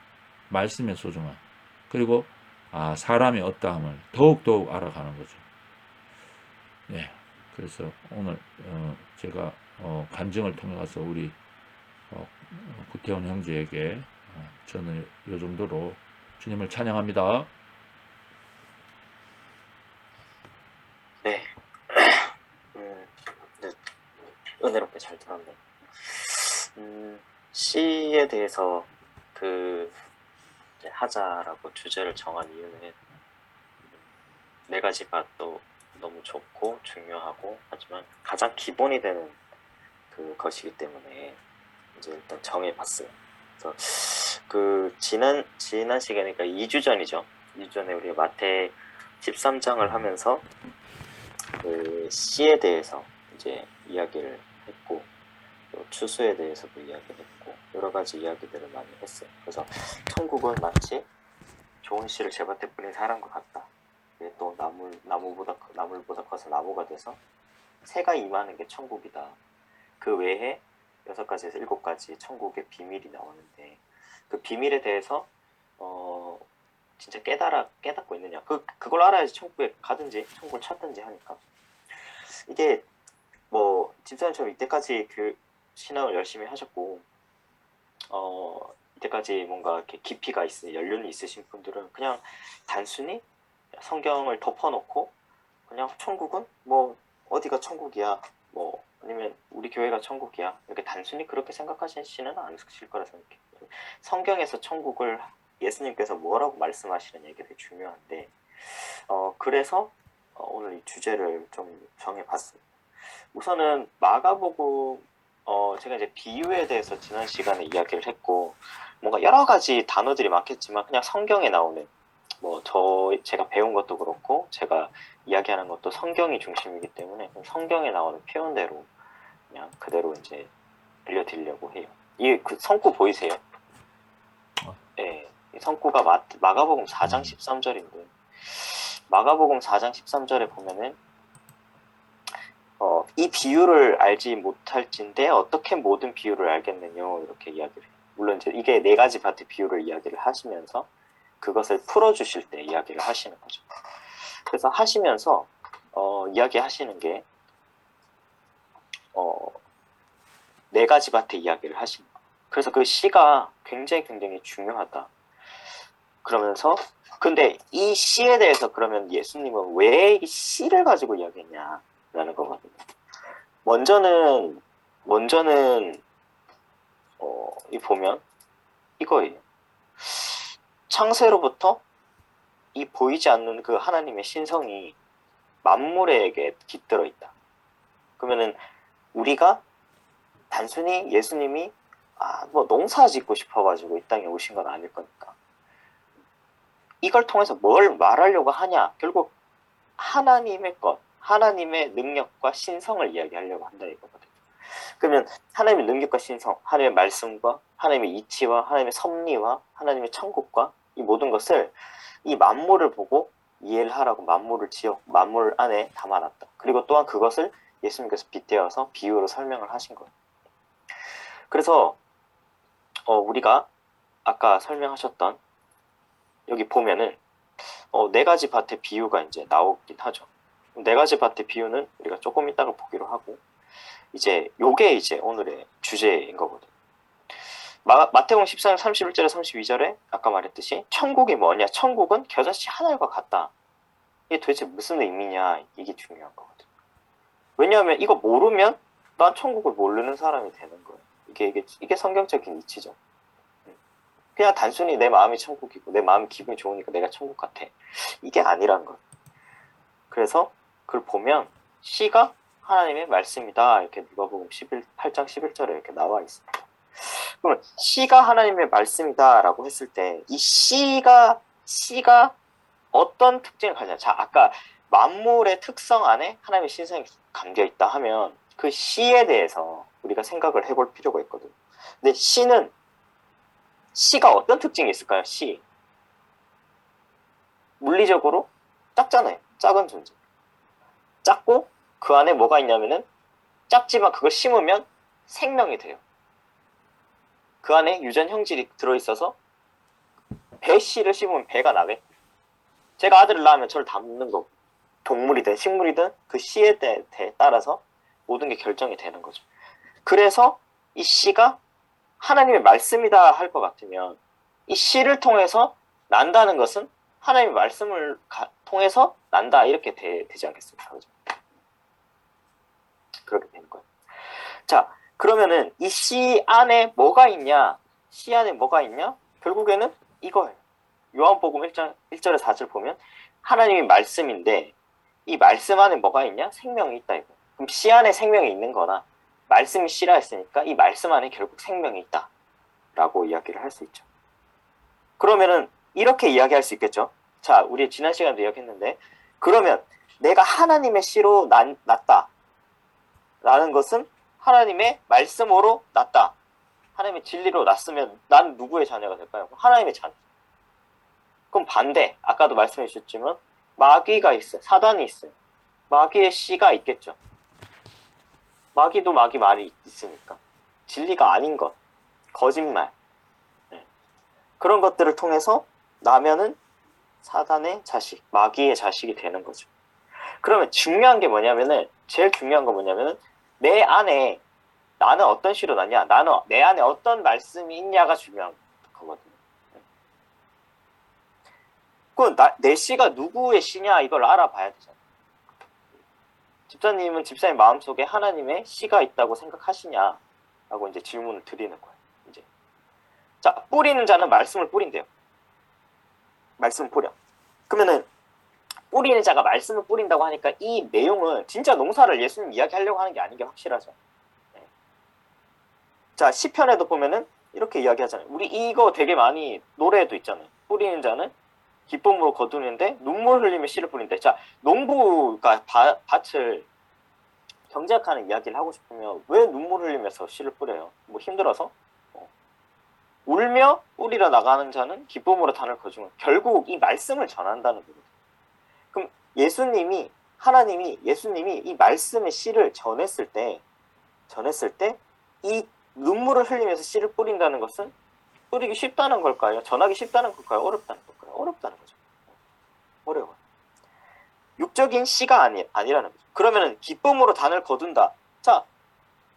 말씀의 소중함, 그리고 사람의 어떠함을 더욱 알아가는 거죠. 네, 그래서 오늘 제가 간증을 통해 가서 우리 구태원 형제에게 저는 이 정도로 주님을 찬양합니다. 네. 은혜롭게 잘 들었네. 시에 대해서 이제 하자라고 주제를 정한 이유는 네 가지가 또 너무 좋고 중요하고 하지만 가장 기본이 되는 그것이기 때문에 이제 일단 정해봤어요. 그래서 그 지난 시간에 그러니까 2주 전이죠. 2주 전에 우리가 마태 13장을 하면서 그 씨에 대해서 이제 이야기를 했고 또 추수에 대해서도 이야기를 했고 여러 가지 이야기들을 많이 했어요. 그래서 천국은 마치 좋은 씨를 제밭에 뿌린 사람과 같다. 또 나물보다 커서 나무가 돼서 새가 임하는 게 천국이다. 그 외에 6가지에서 7가지 천국의 비밀이 나오는데 그 비밀에 대해서 진짜 깨닫고 있느냐. 그걸 알아야지 천국에 가든지 천국을 찾든지 하니까. 이게 뭐 집사님처럼 이때까지 그 신앙을 열심히 하셨고 이때까지 뭔가 이렇게 깊이가 연륜이 있으신 분들은 그냥 단순히 성경을 덮어놓고 그냥 천국은 뭐 어디가 천국이야 뭐 아니면 우리 교회가 천국이야 이렇게 단순히 그렇게 생각하시지는 않으실 거라 생각해요. 성경에서 천국을 예수님께서 뭐라고 말씀하시느냐 이게 되게 중요한데 그래서 오늘 이 주제를 좀 정해봤습니다. 우선은 마가복음 제가 이제 비유에 대해서 지난 시간에 이야기를 했고 뭔가 여러 가지 단어들이 많겠지만 그냥 성경에 나오는 뭐 제가 배운 것도 그렇고 제가 이야기하는 것도 성경이 중심이기 때문에 성경에 나오는 표현대로 그냥 그대로 이제 들려드리려고 해요. 이 그 성구 보이세요? 네, 이 성구가 마가복음 4장 13절인데 마가복음 4장 13절에 보면은 이 비유를 알지 못할진데 어떻게 모든 비유를 알겠느냐 이렇게 이야기를 해요. 물론 이제 이게 4가지 밭의 비유를 이야기를 하시면서 그것을 풀어주실 때 이야기를 하시는 거죠. 그래서 하시면서 이야기하시는 게 4가지 밭의 이야기를 하십니다. 그래서 그 시가 굉장히 중요하다. 그러면서 근데 이 시에 대해서 그러면 예수님은 왜 이 시를 가지고 이야기했냐라는 거거든요. 먼저는 이 보면 이거예요. 창세로부터 이 보이지 않는 그 하나님의 신성이 만물에게 깃들어 있다. 그러면은 우리가 단순히 예수님이 뭐 농사 짓고 싶어가지고 이 땅에 오신 건 아닐 거니까 이걸 통해서 뭘 말하려고 하냐? 결국 하나님의 것, 하나님의 능력과 신성을 이야기하려고 한다 이거거든요. 그러면 하나님의 능력과 신성, 하나님의 말씀과 하나님의 이치와 하나님의 섭리와 하나님의 천국과 이 모든 것을 이 만물을 보고 이해를 하라고 만물 안에 담아놨다. 그리고 또한 그것을 예수님께서 빗대어서 비유로 설명을 하신 거예요. 그래서 우리가 아까 설명하셨던 여기 보면은 4가지 밭의 비유가 이제 나오긴 하죠. 4가지 밭의 비유는 우리가 조금 이따가 보기로 하고 이제 요게 이제 오늘의 주제인 거거든요. 마태복음 14장 31절에 32절에 아까 말했듯이 천국이 뭐냐? 천국은 겨자씨 하늘과 같다. 이게 도대체 무슨 의미냐? 이게 중요한 거거든요. 왜냐하면 이거 모르면 난 천국을 모르는 사람이 되는 거예요. 이게 성경적인 이치죠. 그냥 단순히 내 마음이 천국이고 내 마음이 기분이 좋으니까 내가 천국 같아. 이게 아니란 거예요. 그래서 그걸 보면 시가 하나님의 말씀이다. 이렇게 누가복음 8장 11절에 이렇게 나와 있습니다. 그러면 시가 하나님의 말씀이다라고 했을 때 이 시가 어떤 특징을 가지냐? 자, 아까 만물의 특성 안에 하나님의 신성이 담겨 있다 하면 그 시에 대해서 우리가 생각을 해볼 필요가 있거든요. 근데 시가 어떤 특징이 있을까요? 시 물리적으로 작잖아요. 작은 존재. 작고 그 안에 뭐가 있냐면은 작지만 그걸 심으면 생명이 돼요. 그 안에 유전 형질이 들어있어서 배씨를 심으면 배가 나게. 제가 아들을 낳으면 저를 담는 거고 동물이든 식물이든 그 씨에 따라서 모든 게 결정이 되는 거죠. 그래서 이 씨가 하나님의 말씀이다 할 것 같으면 이 씨를 통해서 난다는 것은 하나님의 말씀을 통해서 난다 이렇게 되지 않겠습니까? 그렇죠? 그렇게 되는 거예요. 자, 그러면은 이 씨 안에 뭐가 있냐? 씨 안에 뭐가 있냐? 결국에는 이거예요. 요한복음 1절에 4절 보면 하나님이 말씀인데 이 말씀 안에 뭐가 있냐? 생명이 있다 이거. 그럼 씨 안에 생명이 있는 거나 말씀이 씨라 했으니까 이 말씀 안에 결국 생명이 있다 라고 이야기를 할 수 있죠. 그러면은 이렇게 이야기할 수 있겠죠. 자, 우리 지난 시간에도 이야기했는데, 그러면 내가 하나님의 씨로 났다 라는 것은 하나님의 말씀으로 났다, 하나님의 진리로 났으면 난 누구의 자녀가 될까요? 하나님의 자녀. 그럼 반대, 아까도 말씀해 주셨지만 마귀가 있어요. 사단이 있어요. 마귀의 씨가 있겠죠. 마귀도 마귀 말이 있으니까. 진리가 아닌 것, 거짓말, 그런 것들을 통해서 나면은 사단의 자식, 마귀의 자식이 되는 거죠. 그러면 중요한 게 뭐냐면은, 제일 중요한 건 뭐냐면은, 내 안에 나는 어떤 씨로 났냐, 나는 내 안에 어떤 말씀이 있냐가 중요한 거거든요. 그건 내 씨가 누구의 씨냐, 이걸 알아봐야 되잖아요. 집사님은 집사님 마음속에 하나님의 씨가 있다고 생각하시냐 라고 이제 질문을 드리는 거예요. 이제 자, 뿌리는 자는 말씀을 뿌린대요. 말씀을 뿌려. 그러면은 뿌리는 자가 말씀을 뿌린다고 하니까 이 내용은 진짜 농사를 예수님 이야기하려고 하는 게 아닌 게 확실하죠. 네. 자, 시편에도 보면은 이렇게 이야기하잖아요. 우리 이거 되게 많이 노래에도 있잖아요. 뿌리는 자는 기쁨으로 거두는데 눈물 흘리며 씨를 뿌린다. 자, 농부가 밭을 경작하는 이야기를 하고 싶으면 왜 눈물 흘리면서 씨를 뿌려요? 뭐 힘들어서? 울며 뿌리러 나가는 자는 기쁨으로 단을 거두면, 결국 이 말씀을 전한다는 거거든요. 그럼 하나님이 예수님이 이 말씀의 씨를 전했을 때 이 눈물을 흘리면서 씨를 뿌린다는 것은 뿌리기 쉽다는 걸까요? 전하기 쉽다는 걸까요? 어렵다는 걸까요? 어렵다는 거죠. 어려워요. 육적인 씨가 아니라는 거죠. 그러면은 기쁨으로 단을 거둔다. 자,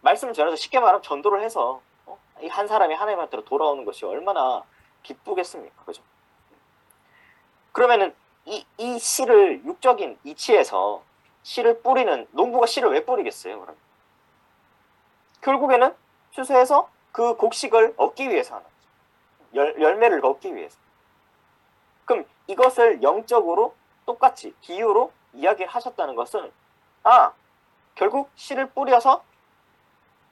말씀을 전해서 쉽게 말하면 전도를 해서 이 한 사람이 하나님한테로 돌아오는 것이 얼마나 기쁘겠습니까? 그죠? 그러면은 이 씨를 육적인 이치에서 씨를 뿌리는 농부가 씨를 왜 뿌리겠어요? 그럼 결국에는 추수해서 그 곡식을 얻기 위해서 하는 거죠. 열매를 얻기 위해서. 그럼 이것을 영적으로 똑같이 비유로 이야기를 하셨다는 것은, 결국 씨를 뿌려서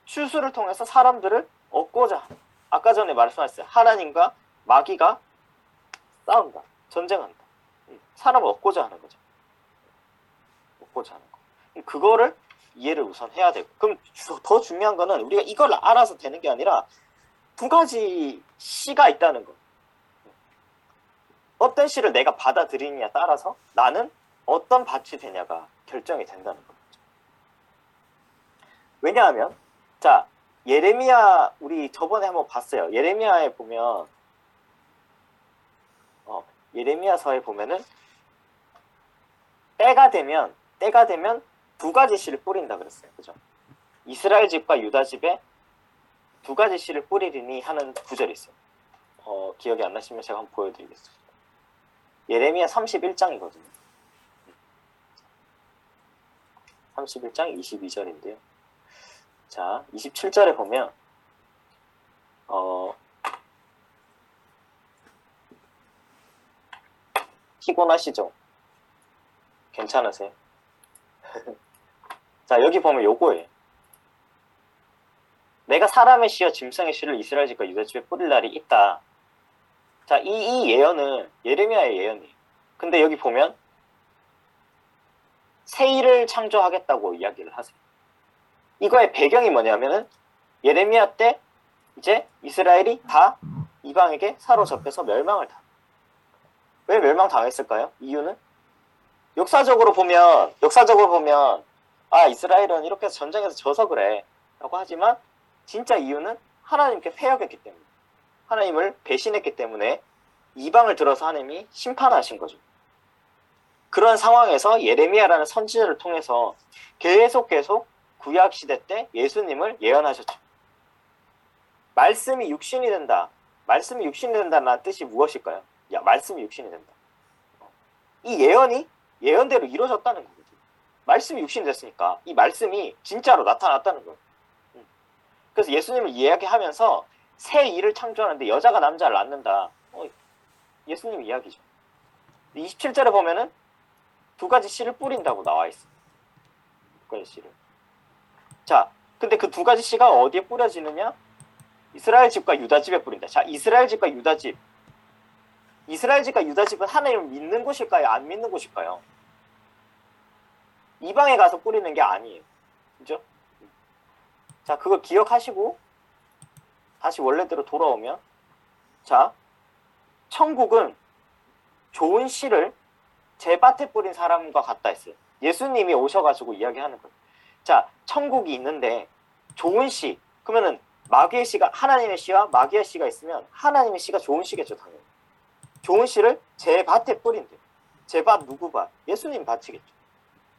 추수를 통해서 사람들을 얻고자 하는, 아까 전에 말씀하셨어요. 하나님과 마귀가 싸운다, 전쟁한다. 사람을 얻고자 하는 거죠. 얻고자 하는 거. 그거를 이해를 우선 해야 되고, 그럼 더 중요한 거는 우리가 이걸 알아서 되는 게 아니라 두 가지 씨가 있다는 거. 어떤 씨를 내가 받아들이느냐에 따라서 나는 어떤 밭이 되냐가 결정이 된다는 거죠. 왜냐하면, 자, 예레미야, 우리 저번에 한번 봤어요. 예레미야에 보면, 예레미야서에 보면은 때가 되면 두 가지 씨를 뿌린다 그랬어요. 그죠? 이스라엘 집과 유다 집에 두 가지 씨를 뿌리리니 하는 구절이 있어요. 기억이 안 나시면 제가 한번 보여드리겠습니다. 예레미야 31장이거든요. 31장 22절인데요. 자, 27절에 보면 피곤하시죠? 괜찮으세요? 자, 여기 보면 요거예요. 내가 사람의 씨와 짐승의 씨를 이스라엘 집과 유다 집에 뿌릴 날이 있다. 자, 이 예언은 예레미야의 예언이에요. 근데 여기 보면 새 일을 창조하겠다고 이야기를 하세요. 이거의 배경이 뭐냐면은 예레미야 때 이제 이스라엘이 다 이방에게 사로잡혀서 멸망을 당. 왜 멸망당했을까요? 이유는 역사적으로 보면 이스라엘은 이렇게 해서 전쟁에서 져서 그래 라고 하지만, 진짜 이유는 하나님께 패역했기 때문에, 하나님을 배신했기 때문에 이방을 들어서 하나님이 심판하신 거죠. 그런 상황에서 예레미야라는 선지자를 통해서 계속 구약시대 때 예수님을 예언하셨죠. 말씀이 육신이 된다. 말씀이 육신이 된다는 뜻이 무엇일까요? 말씀이 육신이 된다. 이 예언이 예언대로 이루어졌다는 거거든요. 말씀이 육신이 됐으니까 이 말씀이 진짜로 나타났다는 거예요. 그래서 예수님을 이야기하면서 새 일을 창조하는데 여자가 남자를 낳는다. 예수님 이야기죠. 27절에 보면은 두 가지 씨를 뿌린다고 나와 있어요. 두 가지 씨를. 자, 근데 그 두 가지 씨가 어디에 뿌려지느냐? 이스라엘 집과 유다 집에 뿌린다. 자, 이스라엘 집과 유다 집. 이스라엘 집과 유다 집은 하나님을 믿는 곳일까요? 안 믿는 곳일까요? 이방에 가서 뿌리는 게 아니에요. 그죠? 자, 그걸 기억하시고 다시 원래대로 돌아오면, 자, 천국은 좋은 씨를 제 밭에 뿌린 사람과 같다 했어요. 예수님이 오셔가지고 이야기하는 거예요. 자, 천국이 있는데 좋은 씨, 그러면은 마귀의 씨가, 하나님의 씨와 마귀의 씨가 있으면 하나님의 씨가 좋은 씨겠죠, 당연히. 좋은 씨를 제 밭에 뿌린대요. 제 밭 누구 밭? 예수님 밭이겠죠.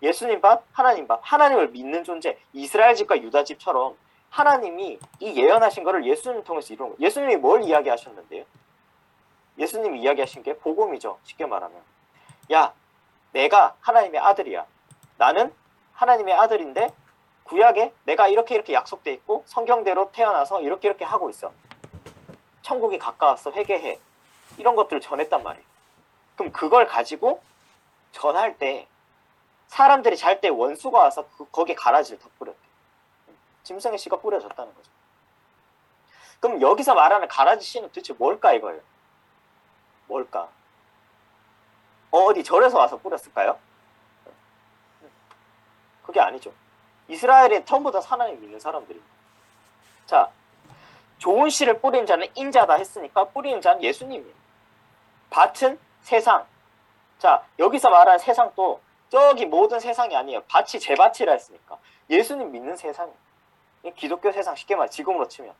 예수님 밭, 하나님 밭, 하나님을 믿는 존재, 이스라엘 집과 유다 집처럼 하나님이 이 예언하신 거를 예수님 통해서 이루는 거예요. 예수님이 뭘 이야기하셨는데요? 예수님이 이야기하신 게 복음이죠. 쉽게 말하면. 야, 내가 하나님의 아들이야. 나는 하나님의 아들인데 구약에 내가 이렇게 약속돼 있고 성경대로 태어나서 이렇게 하고 있어. 천국이 가까웠어. 회개해. 이런 것들을 전했단 말이에요. 그럼 그걸 가지고 전할 때 사람들이 잘 때 원수가 와서 거기에 가라지를 더 뿌렸대. 짐승의 씨가 뿌려졌다는 거죠. 그럼 여기서 말하는 가라지 씨는 도대체 뭘까 이거예요? 뭘까? 어디 절에서 와서 뿌렸을까요? 그게 아니죠. 이스라엘에 전부 다 하나님 믿는 사람들입니다. 자, 좋은 씨를 뿌리는 자는 인자다 했으니까 뿌리는 자는 예수님이에요. 밭은 세상. 자, 여기서 말하는 세상도 저기 모든 세상이 아니에요. 밭이 제 밭이라 했으니까 예수님 믿는 세상이에요. 기독교 세상, 쉽게 말해 지금으로 치면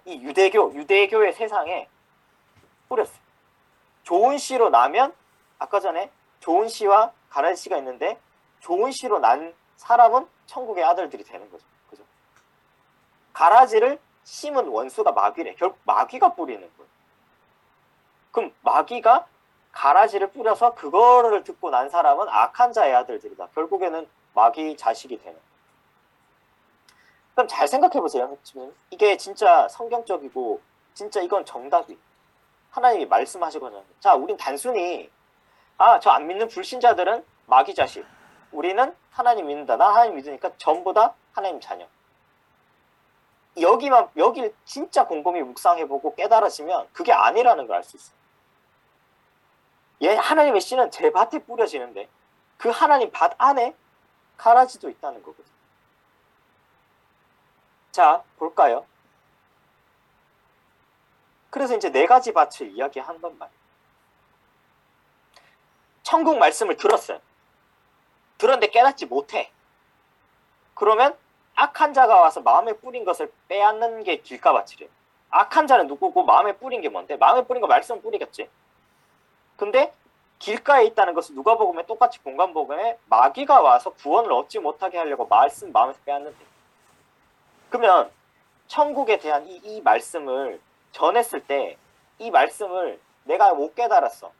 이 유대교의 세상에 뿌렸어요. 좋은 씨로 나면, 아까 전에 좋은 씨와 가라지 씨가 있는데 좋은 씨로 난 사람은 천국의 아들들이 되는 거죠. 그죠? 가라지를 심은 원수가 마귀래. 결국 마귀가 뿌리는 거예요. 그럼 마귀가 가라지를 뿌려서 그거를 듣고 난 사람은 악한 자의 아들들이다. 결국에는 마귀 자식이 되는 거예요. 그럼 잘 생각해 보세요. 이게 진짜 성경적이고 진짜 이건 정답이 하나님이 말씀하시거든요. 자, 우린 단순히 저 안 믿는 불신자들은 마귀 자식, 우리는 하나님 믿는다. 나 하나님 믿으니까 전부 다 하나님 자녀. 여기를 진짜 곰곰이 묵상해보고 깨달아지면 그게 아니라는 걸 알 수 있어요. 하나님의 씨는 제 밭에 뿌려지는데 그 하나님 밭 안에 가라지도 있다는 거거든요. 자, 볼까요? 그래서 이제 4가지 밭을 이야기한단 말이에요. 천국 말씀을 들었어요. 들었는데 깨닫지 못해. 그러면 악한 자가 와서 마음에 뿌린 것을 빼앗는 게 길가밭이래요. 악한 자는 누구고 마음에 뿌린 게 뭔데? 마음에 뿌린 거 말씀을 뿌리겠지. 근데 길가에 있다는 것은 누가복음에 똑같이 공간복음에 마귀가 와서 구원을 얻지 못하게 하려고 말씀 마음에서 빼앗는데. 그러면 천국에 대한 이 말씀을 전했을 때 이 말씀을 내가 못 깨달았어.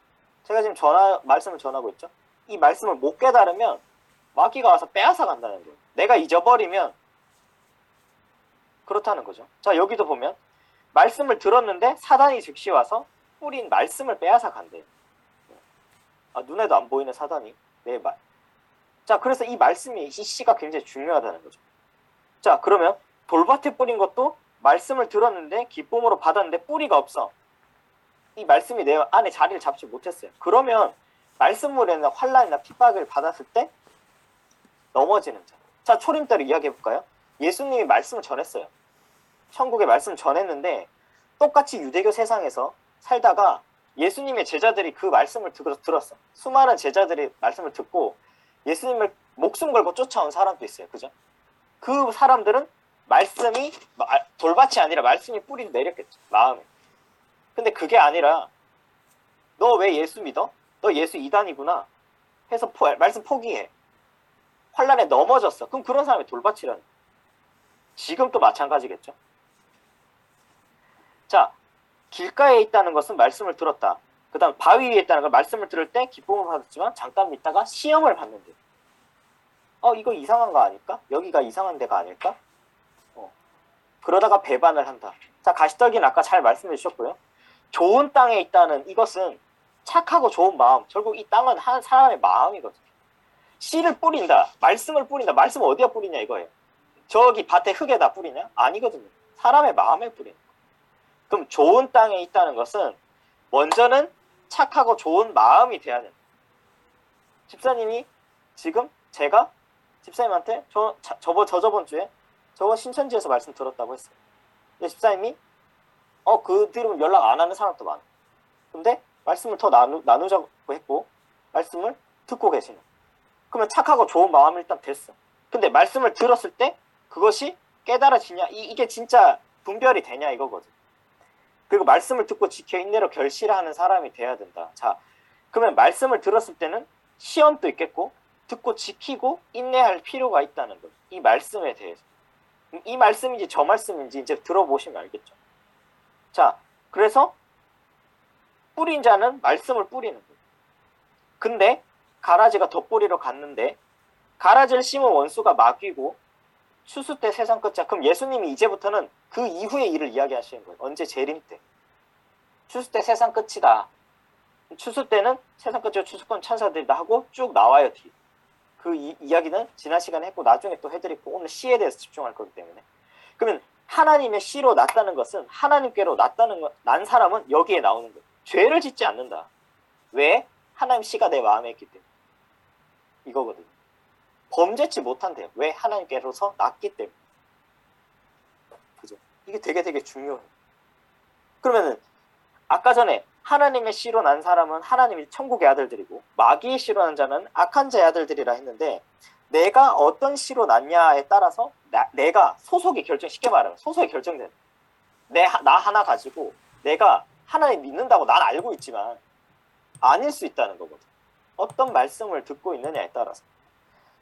제가 지금 말씀을 전하고 있죠. 이 말씀을 못 깨달으면 마귀가 와서 빼앗아 간다는 거예요. 내가 잊어버리면 그렇다는 거죠. 자, 여기도 보면 말씀을 들었는데 사단이 즉시 와서 뿌린 말씀을 빼앗아 간대요. 눈에도 안 보이는 사단이 내 말. 자, 그래서 이 말씀이 이 씨가 굉장히 중요하다는 거죠. 자, 그러면 돌밭에 뿌린 것도 말씀을 들었는데 기쁨으로 받았는데 뿌리가 없어. 이 말씀이 내 안에 자리를 잡지 못했어요. 그러면 말씀으로 환난이나 핍박을 받았을 때 넘어지는 자. 자, 초림대로 이야기해볼까요? 예수님이 말씀을 전했어요. 천국의 말씀을 전했는데 똑같이 유대교 세상에서 살다가 예수님의 제자들이 그 말씀을 들었어. 수많은 제자들이 말씀을 듣고 예수님을 목숨 걸고 쫓아온 사람도 있어요. 그죠? 그 사람들은 말씀이 돌밭이 아니라 말씀이 뿌리를 내렸겠죠. 마음에. 근데 그게 아니라 너 왜 예수 믿어? 너 예수 이단이구나 해서 말씀 포기해. 환란에 넘어졌어. 그럼 그런 사람이 돌밭이라는. 지금 또 마찬가지겠죠. 자, 길가에 있다는 것은 말씀을 들었다. 그 다음 바위 위에 있다는 걸 말씀을 들을 때 기쁨을 받았지만 잠깐 믿다가 시험을 받는데 이거 이상한 거 아닐까? 여기가 이상한 데가 아닐까? 그러다가 배반을 한다. 자, 가시떨기는 아까 잘 말씀해 주셨고요. 좋은 땅에 있다는 이것은 착하고 좋은 마음. 결국 이 땅은 한 사람의 마음이거든요. 씨를 뿌린다. 말씀을 뿌린다. 말씀 어디다 뿌리냐 이거예요. 저기 밭에 흙에다 뿌리냐? 아니거든요. 사람의 마음에 뿌리는 거예요. 그럼 좋은 땅에 있다는 것은 먼저는 착하고 좋은 마음이 돼야 된다. 집사님이 지금 제가 집사님한테 저번 주에 저번 신천지에서 말씀 들었다고 했어요. 근데 집사님이 그 뒤로 연락 안 하는 사람도 많아. 근데 말씀을 더 나누자고 했고 말씀을 듣고 계시는. 그러면 착하고 좋은 마음이 일단 됐어. 근데 말씀을 들었을 때 그것이 깨달아지냐, 이게 진짜 분별이 되냐 이거거든. 그리고 말씀을 듣고 지켜 인내로 결실하는 사람이 돼야 된다. 자, 그러면 말씀을 들었을 때는 시험도 있겠고 듣고 지키고 인내할 필요가 있다는 거예요. 이 말씀에 대해서. 이 말씀인지 저 말씀인지 이제 들어보시면 알겠죠. 자, 그래서 뿌린 자는 말씀을 뿌리는 거예요. 근데 가라지가 덧뿌리러 갔는데 가라지를 심은 원수가 마귀고 추수 때 세상 끝이야. 그럼 예수님이 이제부터는 그 이후의 일을 이야기하시는 거예요. 언제? 재림 때. 추수 때 세상 끝이다. 추수 때는 세상 끝이고 추수권 천사들이다 하고 쭉 나와요. 뒤에. 그 이야기는 지난 시간에 했고 나중에 또 해드리고 오늘 시에 대해서 집중할 거기 때문에. 그러면 하나님의 시로 났다는 것은 하나님께로 난 사람은 여기에 나오는 거예요. 죄를 짓지 않는다. 왜? 하나님 시가 내 마음에 있기 때문에. 이거거든요. 범죄치 못한대요. 왜? 하나님께로서 났기 때문에. 그죠? 이게 되게 중요해요. 그러면은 아까 전에 하나님의 씨로 난 사람은 하나님이 천국의 아들들이고 마귀의 씨로 난 자는 악한 자의 아들들이라 했는데 내가 어떤 씨로 났냐에 따라서 내가 소속이 쉽게 말하면 소속이 결정되는. 나 하나 가지고 내가 하나님 믿는다고 난 알고 있지만 아닐 수 있다는 거거든. 어떤 말씀을 듣고 있느냐에 따라서.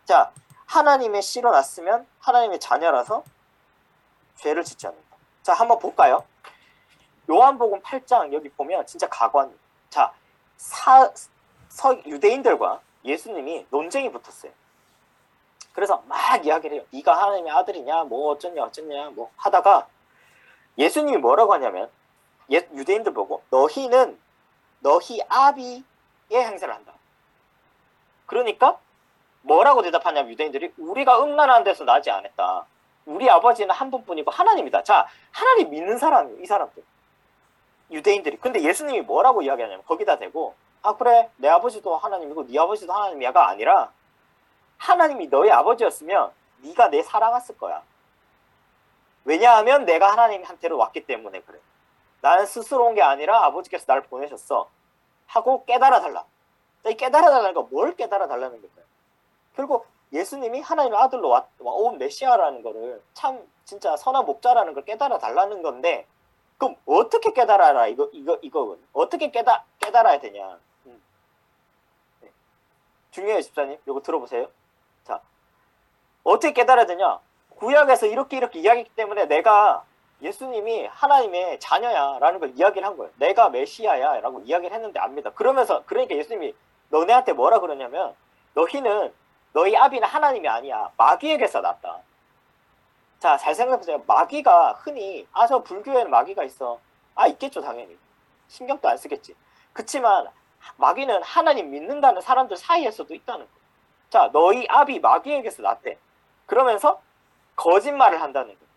자, 하나님의 씨로 났으면 하나님의 자녀라서 죄를 짓지 않는다. 자, 한번 볼까요? 요한복음 8장 여기 보면 진짜 가관. 자, 유대인들과 예수님이 논쟁이 붙었어요. 그래서 막 이야기를 해요. 네가 하나님의 아들이냐, 뭐 어쩌냐 뭐 하다가 예수님이 뭐라고 하냐면 유대인들 보고 너희는 너희 아비의 행세를 한다. 그러니까 뭐라고 대답하냐면 유대인들이 우리가 음란한 데서 나지 않았다. 우리 아버지는 한 분뿐이고 하나님이다. 자, 하나님 믿는 사람이에요. 이 사람들. 유대인들이. 근데 예수님이 뭐라고 이야기하냐면 거기다 대고 그래 내 아버지도 하나님이고 네 아버지도 하나님이야가 아니라 하나님이 너의 아버지였으면 네가 내 사랑했을 거야. 왜냐하면 내가 하나님한테로 왔기 때문에 그래. 나는 스스로 온 게 아니라 아버지께서 나를 보내셨어. 하고 깨달아달라. 이 깨달아달라는 거 뭘 깨달아달라는 걸까요? 결국 예수님이 하나님의 아들로 온 메시아라는 거를 참 진짜 선한 목자라는 걸 깨달아달라는 건데 그럼 어떻게 깨달아라 이거거든. 어떻게 깨달아야 되냐. 네. 중요해요 집사님. 이거 들어보세요. 자, 어떻게 깨달아야 되냐. 구약에서 이렇게 이야기했기 때문에 내가 예수님이 하나님의 자녀야 라는 걸 이야기를 한 거예요. 내가 메시아야 라고 이야기를 했는데 안 믿어. 그러니까 예수님이 너네한테 뭐라 그러냐면 너희는 너희 아비는 하나님이 아니야. 마귀에게서 났다. 자, 잘 생각해보세요. 마귀가 흔히 저 불교에는 마귀가 있어. 있겠죠 당연히. 신경도 안 쓰겠지. 그치만 마귀는 하나님 믿는다는 사람들 사이에서도 있다는 거예요. 자, 너희 아비 마귀에게서 났대. 그러면서 거짓말을 한다는 거예요.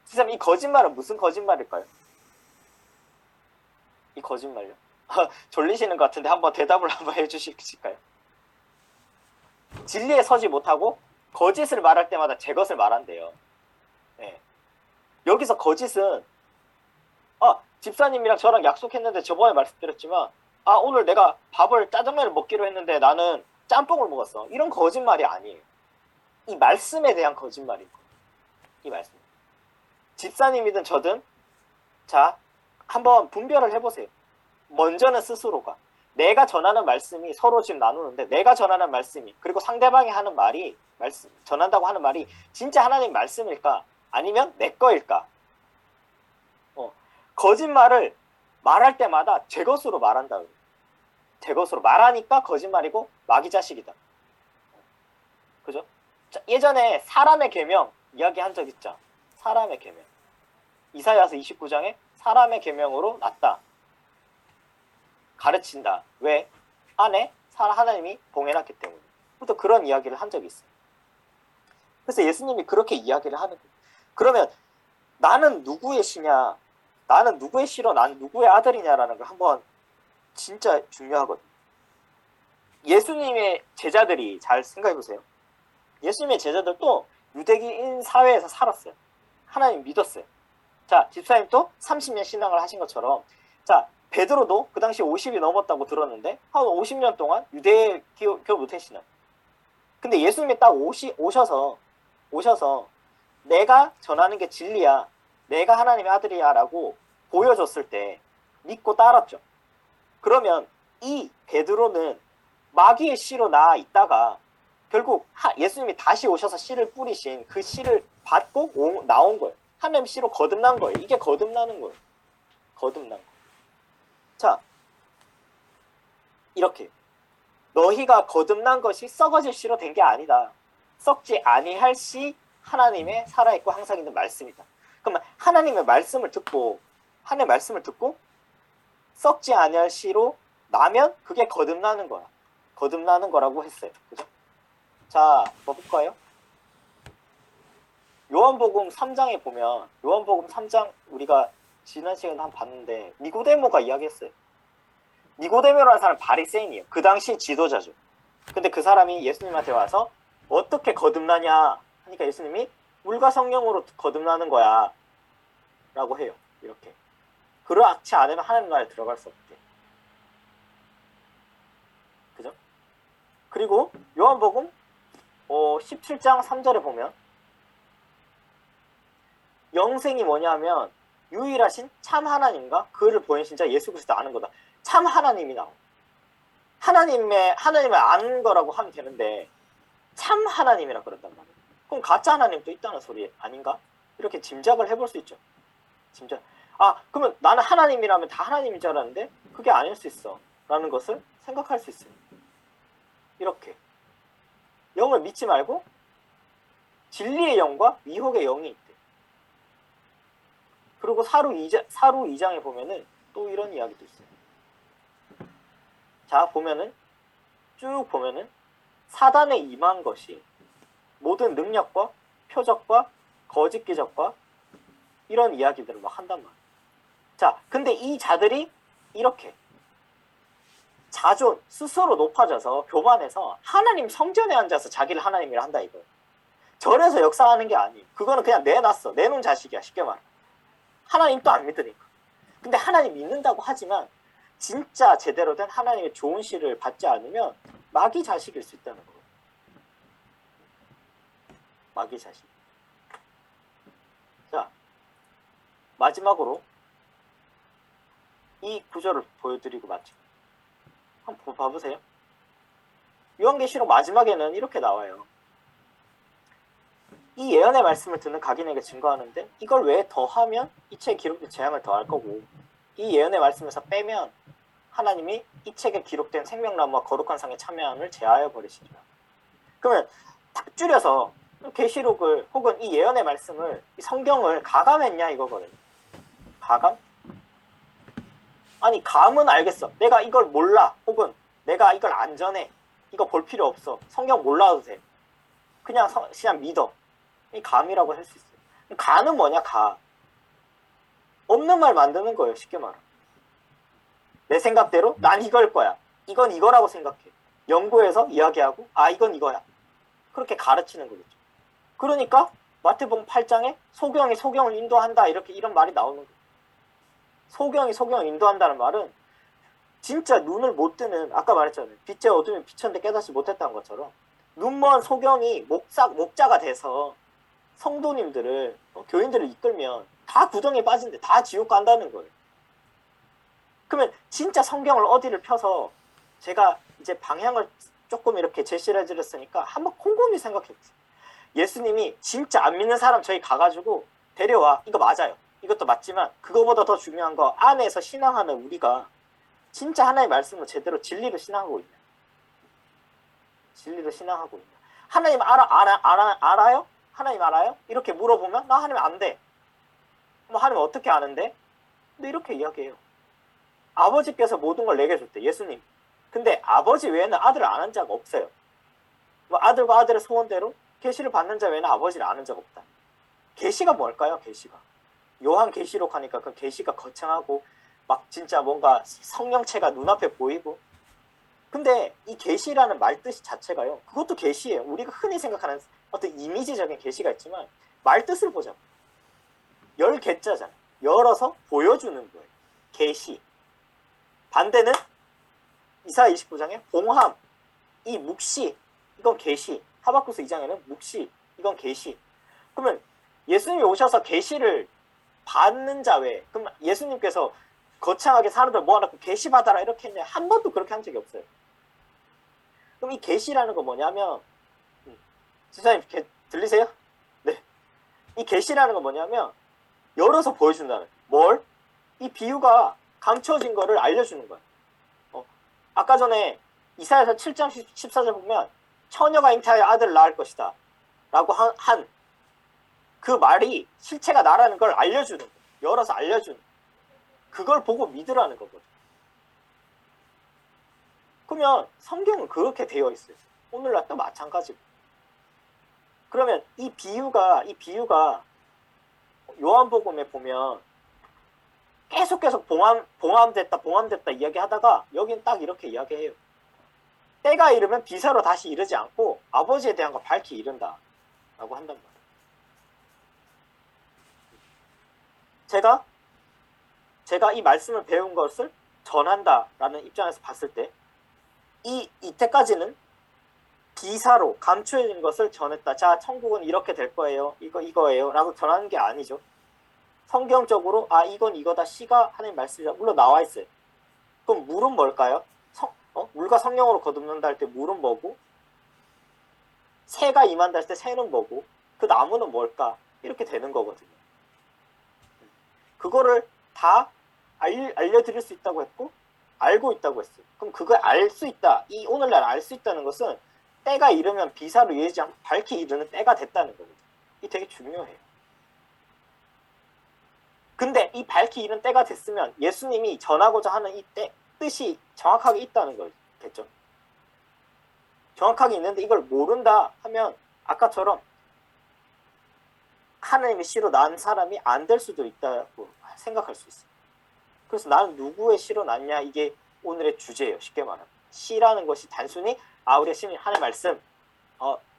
진짜 이 거짓말은 무슨 거짓말일까요? 이 거짓말요? 졸리시는 것 같은데 한번 대답을 한번 해주실까요? 진리에 서지 못하고 거짓을 말할 때마다 제 것을 말한대요. 네. 여기서 거짓은 집사님이랑 저랑 약속했는데 저번에 말씀드렸지만 오늘 내가 짜장면을 먹기로 했는데 나는 짬뽕을 먹었어. 이런 거짓말이 아니에요. 이 말씀에 대한 거짓말인 거예요. 이 말씀. 집사님이든 저든 자 한번 분별을 해보세요. 먼저는 스스로가 내가 전하는 말씀이 서로 지금 나누는데 내가 전하는 말씀이 그리고 상대방이 하는 말이 전한다고 하는 말이 진짜 하나님 말씀일까 아니면 내 거일까. 거짓말을 말할 때마다 제 것으로 말한다. 제 것으로 말하니까 거짓말이고 마귀 자식이다. 그죠? 자, 예전에 사람의 계명 이야기한 적 있죠. 사람의 계명. 이사야서 29장에 사람의 계명으로 났다. 가르친다. 왜? 안에 하나님이 봉해놨기 때문에. 또 그런 이야기를 한 적이 있어요. 그래서 예수님이 그렇게 이야기를 하는 거예요. 그러면 나는 누구의 시냐? 나는 누구의 시로 난 누구의 아들이냐라는 걸 한번 진짜 중요하거든요. 예수님의 제자들이 잘 생각해보세요. 예수님의 제자들도 유대인 사회에서 살았어요. 하나님 믿었어요. 자, 집사님도 30년 신앙을 하신 것처럼, 자, 베드로도 그 당시 50이 넘었다고 들었는데 한 50년 동안 유대에 기억 못했시나요? 근데 예수님이 딱 오셔서 내가 전하는 게 진리야, 내가 하나님의 아들이야 라고 보여줬을 때 믿고 따랐죠. 그러면 이 베드로는 마귀의 씨로 나아 있다가 결국 예수님이 다시 오셔서 씨를 뿌리신 그 씨를 받고 나온 거예요. 하나님 씨로 거듭난 거예요. 이게 거듭나는 거예요. 거듭난 거. 자, 이렇게 너희가 거듭난 것이 썩어질 씨로 된 게 아니다. 썩지 아니할 씨 하나님의 살아있고 항상 있는 말씀이다. 그러면 하나님의 말씀을 듣고 썩지 아니할 씨로 나면 그게 거듭나는 거야. 거듭나는 거라고 했어요. 그죠? 자, 뭐 볼까요? 요한복음 3장에 보면, 요한복음 3장 우리가 지난 시간에 한번 봤는데 니고데모가 이야기했어요. 니고데모라는 사람은 바리새인이에요. 그 당시 지도자죠. 근데 그 사람이 예수님한테 와서 어떻게 거듭나냐 하니까 예수님이 물과 성령으로 거듭나는 거야 라고 해요. 이렇게. 그렇지 않으면 하나님 나라에 들어갈 수 없대. 그죠? 그리고 요한복음 17장 3절에 보면 영생이 뭐냐면 유일하신 참 하나님과 그를 보내신 자 예수 그리스도 아는 거다. 참 하나님이 나와. 하나님을 아는 거라고 하면 되는데 참 하나님이라 그런단 말이에요. 그럼 가짜 하나님도 있다는 소리 아닌가? 이렇게 짐작을 해볼 수 있죠. 짐작. 그러면 나는 하나님이라면 다 하나님인 줄 알았는데 그게 아닐 수 있어 라는 것을 생각할 수 있어요. 이렇게 영을 믿지 말고 진리의 영과 미혹의 영이 있대. 그리고 사루 2장에 보면은 또 이런 이야기도 있어요. 자, 쭉 보면은 사단에 임한 것이 모든 능력과 표적과 거짓 기적과 이런 이야기들을 막 한단 말이에요. 자, 근데 이 자들이 이렇게 자존, 스스로 높아져서 교만해서 하나님 성전에 앉아서 자기를 하나님이라 한다 이거예요. 절에서 역사하는 게 아니에요. 그거는 그냥 내놓은 자식이야, 쉽게 말해. 하나님 또 안 믿으니까. 근데 하나님 믿는다고 하지만 진짜 제대로 된 하나님의 좋은 씨를 받지 않으면 마귀 자식일 수 있다는 거예요. 마귀 자식. 자, 마지막으로 이 구절을 보여드리고 마치 한번 봐보세요. 요한계시록 마지막에는 이렇게 나와요. 이 예언의 말씀을 듣는 각인에게 증거하는데 이걸 왜 더하면 이 책에 기록된 재앙을 더할 거고, 이 예언의 말씀에서 빼면 하나님이 이 책에 기록된 생명나무와 거룩한 상에 참여함을 제하여 버리시리라. 그러면 딱 줄여서 계시록을 혹은 이 예언의 말씀을, 이 성경을 가감했냐 이거거든요. 가감? 아니, 감은 알겠어. 내가 이걸 몰라. 혹은 내가 이걸 안 전해. 이거 볼 필요 없어. 성경 몰라도 돼. 그냥 믿어. 이 감이라고 할 수 있어요. 가는 뭐냐, 가. 없는 말 만드는 거예요, 쉽게 말하면. 내 생각대로 난 이걸 거야. 이건 이거라고 생각해. 연구해서 이야기하고, 이건 이거야. 그렇게 가르치는 거겠죠. 그러니까 마태복음 8장에 소경이 소경을 인도한다, 이런 말이 나오는 거예요. 소경이 소경을 인도한다는 말은 진짜 눈을 못 뜨는, 아까 말했잖아요. 빛의 어둠이 비쳤는데 깨닫지 못했다는 것처럼 눈먼 소경이 목자가 돼서 성도님들을, 교인들을 이끌면 다 구덩이에 빠진데 다 지옥 간다는 거예요. 그러면 진짜 성경을 어디를 펴서, 제가 이제 방향을 조금 이렇게 제시를 해드렸으니까 한번 곰곰이 생각해보세요. 예수님이 진짜 안 믿는 사람 저희 가가지고 데려와. 이거 맞아요. 이것도 맞지만 그거보다 더 중요한 거, 안에서 신앙하는 우리가 진짜 하나님의 말씀을 제대로 진리로 신앙하고 있냐. 진리로 신앙하고 있냐. 하나님 알아요? 하나님 알아요? 이렇게 물어보면 나 하나님 안 돼. 뭐 하나님 어떻게 아는데? 근데 이렇게 이야기해요. 아버지께서 모든 걸 내게 줬대, 예수님. 근데 아버지 외에는 아들을 아는 자가 없어요. 뭐 아들과 아들의 소원대로 계시를 받는 자 외에는 아버지를 아는 자가 없다. 계시가 뭘까요? 계시가 요한 계시록 하니까 그 계시가 거창하고 막 진짜 뭔가 성령체가 눈앞에 보이고. 근데 이 계시라는 말 뜻 자체가요, 그것도 계시예요. 우리가 흔히 생각하는 어떤 이미지적인 계시가 있지만 말 뜻을 보자고. 열 개자잖아. 열어서 보여주는 거예요. 계시. 반대는 이사야 29장에 봉함, 이 묵시, 이건 계시. 하박쿠스 2장에는 묵시, 이건 계시. 그러면 예수님이 오셔서 계시를 받는 자 외에, 그럼 예수님께서 거창하게 사람들 모아놓고 계시 받아라 이렇게 했냐? 한 번도 그렇게 한 적이 없어요. 그럼 이 계시라는 건 뭐냐면, 지사님 들리세요? 네. 이 계시라는 건 뭐냐면 열어서 보여준다는. 뭘? 이 비유가 감춰진 거를 알려주는 거야. 아까 전에 이사야서 7장 14절 보면 처녀가 잉태하여 아들을 낳을 것이다 라고 한 그 말이 실체가 나라는 걸 알려주는 거야. 열어서 알려주는 거야. 그걸 보고 믿으라는 거거든. 그러면 성경은 그렇게 되어 있어요. 오늘날도 마찬가지고. 그러면 이 비유가 요한복음에 보면 계속 봉함됐다 이야기하다가 여긴 딱 이렇게 이야기해요. 때가 이르면 비사로 다시 이르지 않고 아버지에 대한 걸 밝히 이른다 라고 한단 말이에요. 제가 이 말씀을 배운 것을 전한다 라는 입장에서 봤을 때 이때까지는 비사로 감추어진 것을 전했다. 자, 천국은 이렇게 될 거예요. 이거예요 라고 전하는 게 아니죠. 성경적으로 이건 이거다. 시가 하나님 말씀이다. 물론 나와 있어요. 그럼 물은 뭘까요? 물과 성령으로 거듭는다 할 때 물은 뭐고, 새가 임한다 할 때 새는 뭐고, 그 나무는 뭘까? 이렇게 되는 거거든요. 그거를 다 알려드릴 수 있다고 했고 알고 있다고 했어요. 그럼 그걸 알 수 있다, 이 오늘날 알 수 있다는 것은 때가 이르면 비사로 이르지 않고 밝히 이르는 때가 됐다는 거거든요. 이게 되게 중요해요. 근데 이 밝히 이른 때가 됐으면 예수님이 전하고자 하는 이 뜻이 정확하게 있다는 거겠죠. 정확하게 있는데 이걸 모른다 하면 아까처럼 하나님의 씨로 난 사람이 안 될 수도 있다고 생각할 수 있어요. 그래서 나는 누구의 씨로 났냐, 이게 오늘의 주제예요. 쉽게 말하면 씨라는 것이 단순히 우리가 신이 하는 말씀,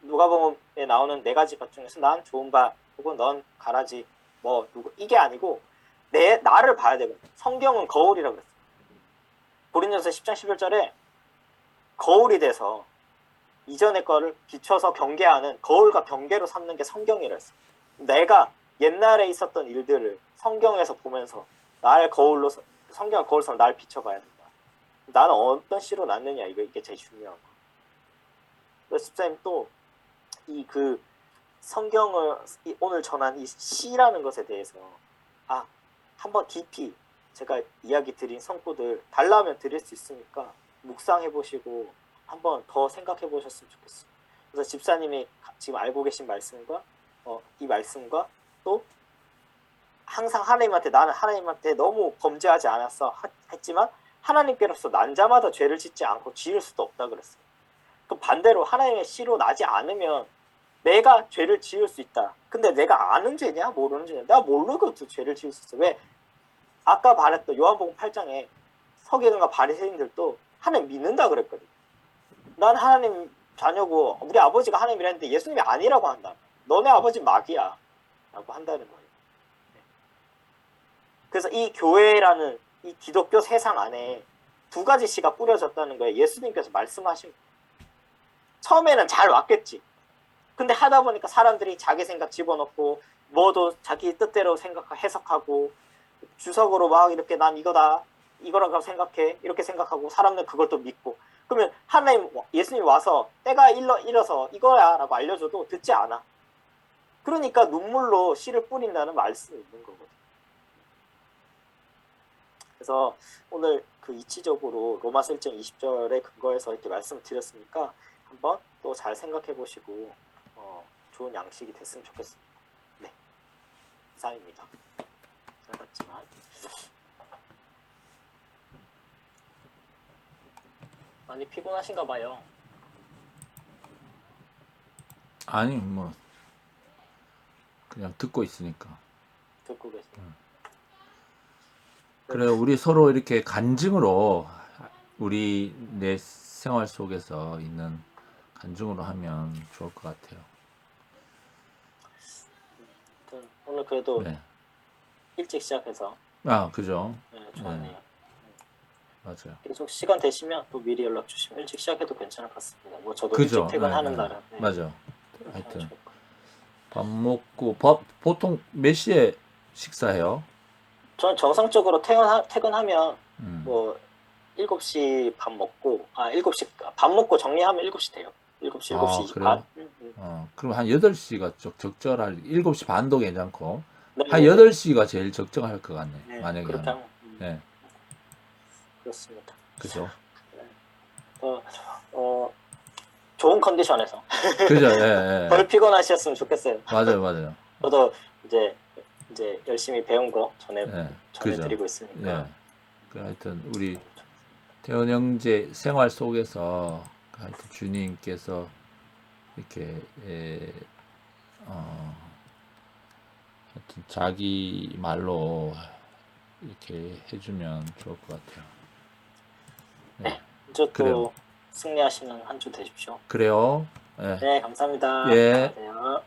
누가복음에 나오는 4가지 것 중에서 난 좋은 바 혹은 넌 가라지 누구, 이게 아니고 나를 봐야 되거든. 성경은 거울이라고 그랬어요. 고린도서 10장 11절에 거울이 돼서 이전의 거를 비춰서 경계하는, 거울과 경계로 삼는 게 성경이라 했어요. 내가 옛날에 있었던 일들을 성경에서 보면서 성경을 거울로 날 비춰봐야 된다. 나는 어떤 씨로 났느냐, 이게 제일 중요한 거. 그래서 집사님 또 성경을 오늘 전한 이 씨라는 것에 대해서 한번 깊이 제가 이야기 드린 성구들 달라면 드릴 수 있으니까 묵상해 보시고 한번 더 생각해 보셨으면 좋겠어요. 그래서 집사님이 지금 알고 계신 말씀과 이 말씀과 또 항상 나는 하나님한테 너무 범죄하지 않았어 했지만 하나님께로서 난 자마다 죄를 짓지 않고 지을 수도 없다 그랬어요. 그 반대로 하나님의 씨로 나지 않으면 내가 죄를 지을 수 있다. 근데 내가 아는 죄냐 모르는 죄냐? 내가 모르고도 죄를 지을 수 있어. 왜? 아까 말했던 요한복음 8장에 서기관과 바리새인들도 하나님 믿는다 그랬거든. 난 하나님 자녀고 우리 아버지가 하나님이라 했는데 예수님이 아니라고 한다. 너네 아버지 마귀야 라고 한다는 거예요. 그래서 이 교회라는 이 기독교 세상 안에 2가지 씨가 뿌려졌다는 거예요. 예수님께서 말씀하신 거예요. 처음에는 잘 왔겠지. 근데 하다 보니까 사람들이 자기 생각 집어넣고 뭐도 자기 뜻대로 해석하고 주석으로 막 이렇게 난 이거라고 생각해 이렇게 생각하고 사람들은 그걸 또 믿고, 그러면 예수님이 와서 때가 일어서 이거야 라고 알려줘도 듣지 않아. 그러니까 눈물로 씨를 뿌린다는 말씀이 있는 거거든. 그래서 오늘 이치적으로 로마서 1장 20절에 근거해서 이렇게 말씀을 드렸으니까 한번 또 잘 생각해 보시고 좋은 양식이 됐으면 좋겠습니다. 네, 이상입니다. 짧았지만 많이 피곤하신가 봐요. 아니 그냥 듣고 있으니까. 듣고 계세요. 그래, 우리 서로 이렇게 간증으로 우리 내 생활 속에서 있는 간증으로 하면 좋을 것 같아요. 오늘 그래도 네. 일찍 시작해서 아, 그죠. 좋았네요. 맞아요. 계속 시간 되시면 또 미리 연락 주시면 일찍 시작해도 괜찮을 것 같습니다. 뭐 저도 그죠. 일찍 퇴근하는 날은 맞아. 그렇게 하면 하여튼 좋을 것 같아요. 밥 먹고 보통 몇 시에 식사해요? 저는 정상적으로 퇴근하면 음. 뭐 7시 밥 먹고 7시 밥 먹고 정리하면 7시 돼요. 7시, 아, 7시 20반? 그래요? 그럼 한 8시가 적절할, 7시 반도 괜찮고, 한 네네네. 8시가 제일 적정할 것 같네. 네, 만약에 그렇게 하면. 하면 네, 그렇습니다. 그죠. 네. 어, 어, 좋은 컨디션에서 그죠, 예, 예. 덜 피곤하셨으면 좋겠어요. 맞아요, 맞아요. 저도 이제 열심히 배운 거 예, 그죠. 전해드리고 예. 있으니까. 그 하여튼, 우리 태원 형제 생활 속에서, 하여튼 주님께서 이렇게, 어, 하여튼 자기 말로 이렇게 해주면 좋을 것 같아요. 네, 이제 그래요. 또 승리하시는 한 주 되십시오. 그래요. 예. 네, 감사합니다. 예. 안녕하세요.